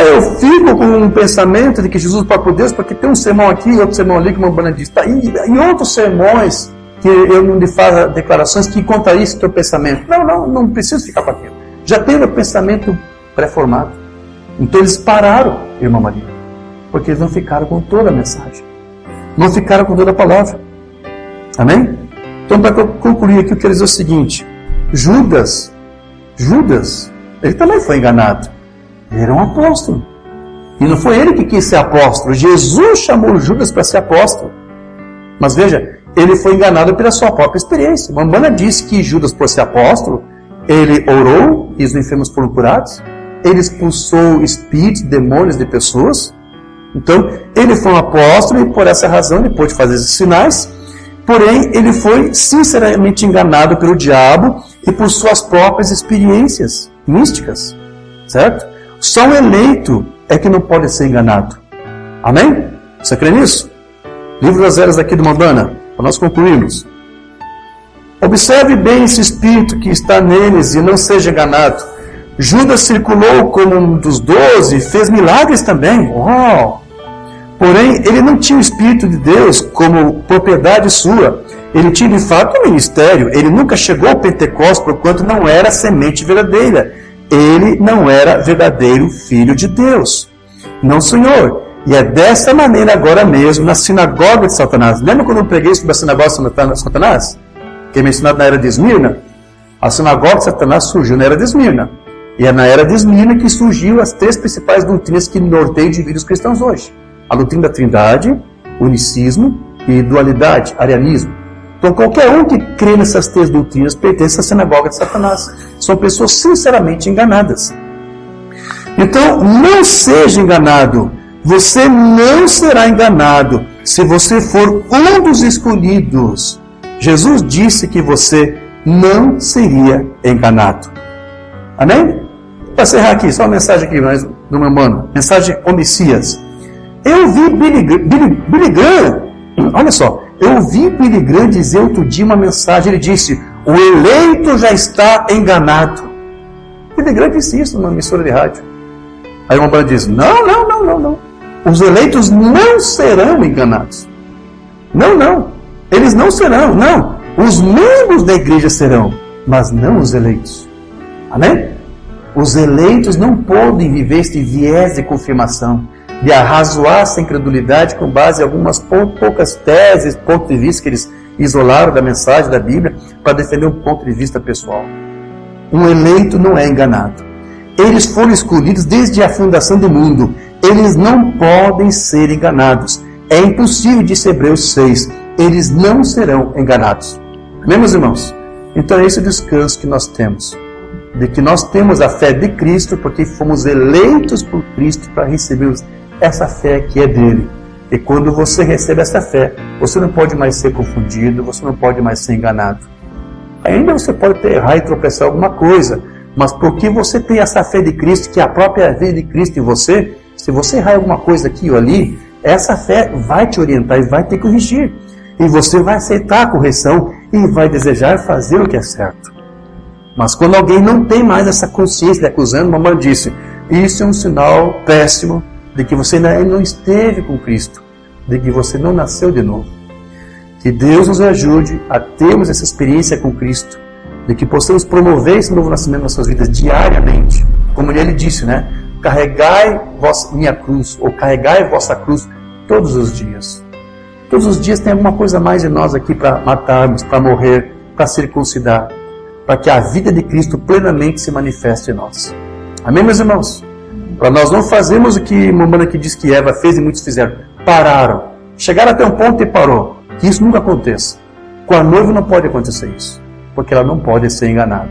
Eu fico com um pensamento de que Jesus é o próprio Deus, porque tem um sermão aqui, outro sermão ali, que uma banda diz. E outros sermões que eu não lhe faço declarações que contrariam teu pensamento. Não preciso ficar com aquilo. Já tenho meu pensamento pré-formado. Então eles pararam, irmã Maria, porque eles não ficaram com toda a mensagem. Não ficaram com toda a palavra. Amém? Então, para concluir aqui, eu quero dizer o seguinte. Judas, ele também foi enganado. Ele era um apóstolo. E não foi ele que quis ser apóstolo. Jesus chamou Judas para ser apóstolo. Mas veja, ele foi enganado pela sua própria experiência. Mambana disse que Judas, por ser apóstolo, ele orou e os enfermos foram curados. Ele expulsou espíritos, demônios de pessoas. Então, ele foi um apóstolo e por essa razão ele pôde fazer esses sinais. Porém, ele foi sinceramente enganado pelo diabo e por suas próprias experiências místicas, certo? Só um eleito é que não pode ser enganado. Amém? Você crê nisso? Livro das Eras aqui do Mambana, para nós concluirmos. Observe bem esse espírito que está neles e não seja enganado. Judas circulou como um dos 12 e fez milagres também. Uau! Porém, ele não tinha o Espírito de Deus como propriedade sua. Ele tinha, de fato, um ministério. Ele nunca chegou ao Pentecostes, porquanto não era semente verdadeira. Ele não era verdadeiro Filho de Deus. Não, Senhor. E é dessa maneira agora mesmo, na sinagoga de Satanás. Lembra quando eu preguei sobre a sinagoga de Satanás? Que é mencionado na era de Esmirna? A sinagoga de Satanás surgiu na era de Esmirna. E é na era de Esmirna que surgiu as 3 principais doutrinas que norteiam e dividem os cristãos hoje. A doutrina da Trindade, unicismo e dualidade, arianismo. Então qualquer um que crê nessas 3 doutrinas pertence à sinagoga de Satanás. São pessoas sinceramente enganadas. Então não seja enganado. Você não será enganado se você for um dos escolhidos. Jesus disse que você não seria enganado. Amém? Para encerrar aqui, só uma mensagem aqui do meu mano. Mensagem homicias. Eu vi Billy Graham, olha só, eu ouvi Billy Graham dizer outro dia uma mensagem, ele disse, o eleito já está enganado. Billy Graham disse isso numa emissora de rádio. Aí uma banda diz, não. Os eleitos não serão enganados. Não. Eles não serão, não. Os membros da igreja serão, mas não os eleitos. Amém? Os eleitos não podem viver este viés de confirmação, de arrazoar essa incredulidade com base em algumas poucas teses, pontos de vista que eles isolaram da mensagem da Bíblia para defender um ponto de vista pessoal. Um eleito não é enganado. Eles foram escolhidos desde a fundação do mundo. Eles não podem ser enganados. é impossível, disse Hebreus 6, eles não serão enganados. Amém, meus irmãos? Então é esse o descanso que nós temos, de que nós temos a fé de Cristo, porque fomos eleitos por Cristo para recebermos essa fé que é dele. E quando você recebe essa fé, você não pode mais ser confundido, você não pode mais ser enganado. Ainda você pode errar e tropeçar alguma coisa, mas porque você tem essa fé de Cristo, que é a própria vida de Cristo em você, se você errar alguma coisa aqui ou ali, essa fé vai te orientar e vai te corrigir. E você vai aceitar a correção e vai desejar fazer o que é certo. Mas quando alguém não tem mais essa consciência de acusando, a mamãe disse, isso é um sinal péssimo de que você ainda não esteve com Cristo, de que você não nasceu de novo. Que Deus nos ajude a termos essa experiência com Cristo, de que possamos promover esse novo nascimento nas nossas vidas diariamente. Como ele disse, né? Carregai minha cruz, ou carregai vossa cruz todos os dias. Todos os dias tem alguma coisa a mais em nós aqui para matarmos, para morrer, para circuncidar, para que a vida de Cristo plenamente se manifeste em nós. Amém, meus irmãos? Para nós não fazermos o que a mamãe aqui diz que Eva fez e muitos fizeram. Pararam. Chegaram até um ponto e parou. Que isso nunca aconteça. Com a noiva não pode acontecer isso, porque ela não pode ser enganada.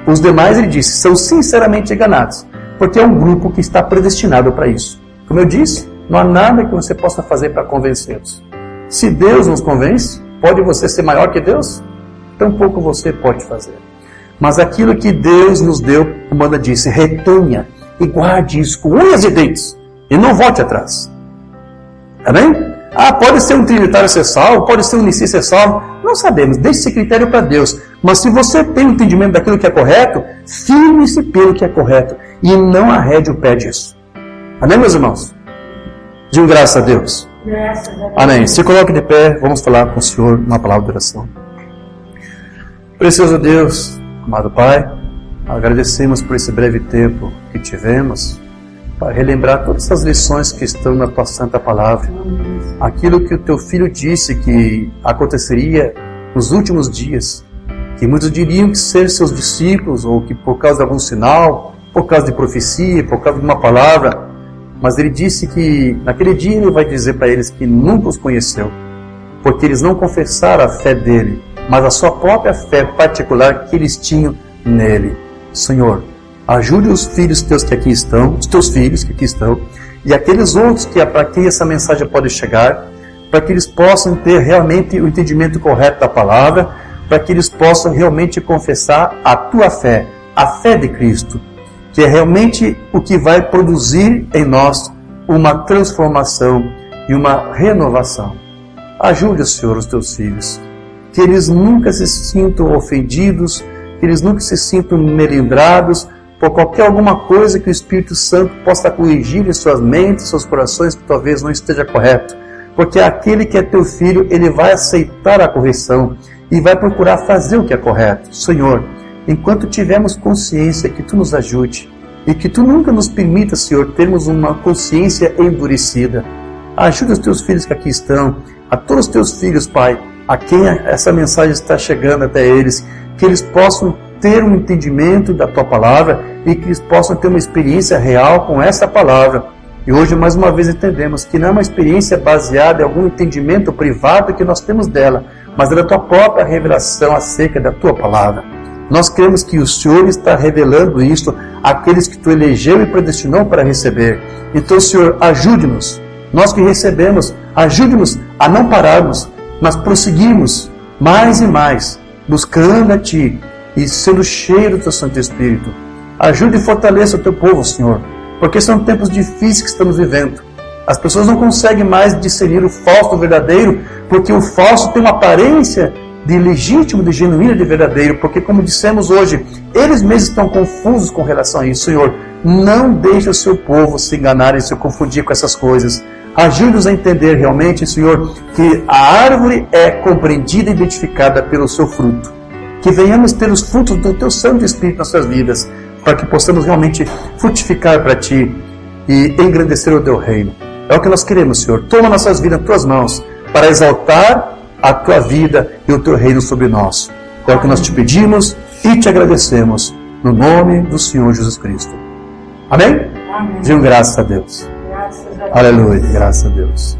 Os demais, ele disse, são sinceramente enganados, porque é um grupo que está predestinado para isso. Como eu disse, não há nada que você possa fazer para convencê-los. Se Deus nos convence, pode você ser maior que Deus? Tampouco você pode fazer. Mas aquilo que Deus nos deu, a Amanda disse, retenha e guarde isso com unhas e dentes, e não volte atrás. Amém? Pode ser um trinitário ser salvo, pode ser um nicê ser salvo, não sabemos, deixe esse critério para Deus. Mas se você tem um entendimento daquilo que é correto, firme-se pelo que é correto, e não arrede o pé disso. Amém, meus irmãos? Digam graças a Deus. Graças a Deus. Amém. Se coloque de pé, vamos falar com o Senhor uma palavra de oração. Precioso Deus, amado Pai, agradecemos por esse breve tempo que tivemos para relembrar todas essas lições que estão na Tua Santa Palavra. Aquilo que o Teu Filho disse que aconteceria nos últimos dias, que muitos diriam que ser seus discípulos, ou que por causa de algum sinal, por causa de profecia, por causa de uma palavra, mas Ele disse que naquele dia Ele vai dizer para eles que nunca os conheceu, porque eles não confessaram a fé dEle, mas a sua própria fé particular que eles tinham nele. Senhor, ajude os filhos teus que aqui estão, os teus filhos que aqui estão, e aqueles outros que para quem essa mensagem pode chegar, para que eles possam ter realmente o entendimento correto da palavra, para que eles possam realmente confessar a tua fé, a fé de Cristo, que é realmente o que vai produzir em nós uma transformação e uma renovação. Ajude, Senhor, os teus filhos, que eles nunca se sintam ofendidos, que eles nunca se sintam melindrados por alguma coisa que o Espírito Santo possa corrigir em suas mentes, seus corações, que talvez não esteja correto. Porque aquele que é teu filho, ele vai aceitar a correção e vai procurar fazer o que é correto. Senhor, enquanto tivermos consciência, que Tu nos ajude e que Tu nunca nos permita, Senhor, termos uma consciência endurecida. Ajuda os teus filhos que aqui estão, a todos os teus filhos, Pai, a quem essa mensagem está chegando até eles, que eles possam ter um entendimento da Tua Palavra e que eles possam ter uma experiência real com essa Palavra. E hoje, mais uma vez, entendemos que não é uma experiência baseada em algum entendimento privado que nós temos dela, mas é da Tua própria revelação acerca da Tua Palavra. Nós cremos que o Senhor está revelando isto àqueles que Tu elegeu e predestinou para receber. Então, Senhor, ajude-nos. Nós que recebemos, ajude-nos a não pararmos, mas prosseguirmos mais e mais, buscando a Ti e sendo cheio do Teu Santo Espírito. Ajude e fortaleça o Teu povo, Senhor, porque são tempos difíceis que estamos vivendo. As pessoas não conseguem mais discernir o falso do verdadeiro, porque o falso tem uma aparência de legítimo, de genuíno, de verdadeiro, porque, como dissemos hoje, eles mesmos estão confusos com relação a isso. Senhor, não deixe o Seu povo se enganar e se confundir com essas coisas. Ajude-nos a entender realmente, Senhor, que a árvore é compreendida e identificada pelo seu fruto. Que venhamos ter os frutos do Teu Santo Espírito nas nossas vidas, para que possamos realmente frutificar para Ti e engrandecer o Teu reino. É o que nós queremos, Senhor. Toma nossas vidas nas Tuas mãos, para exaltar a Tua vida e o Teu reino sobre nós. É o que nós Te pedimos e Te agradecemos, no nome do Senhor Jesus Cristo. Amém? Amém. Digam graças a Deus. Graças a Deus. Aleluia, graças a Deus.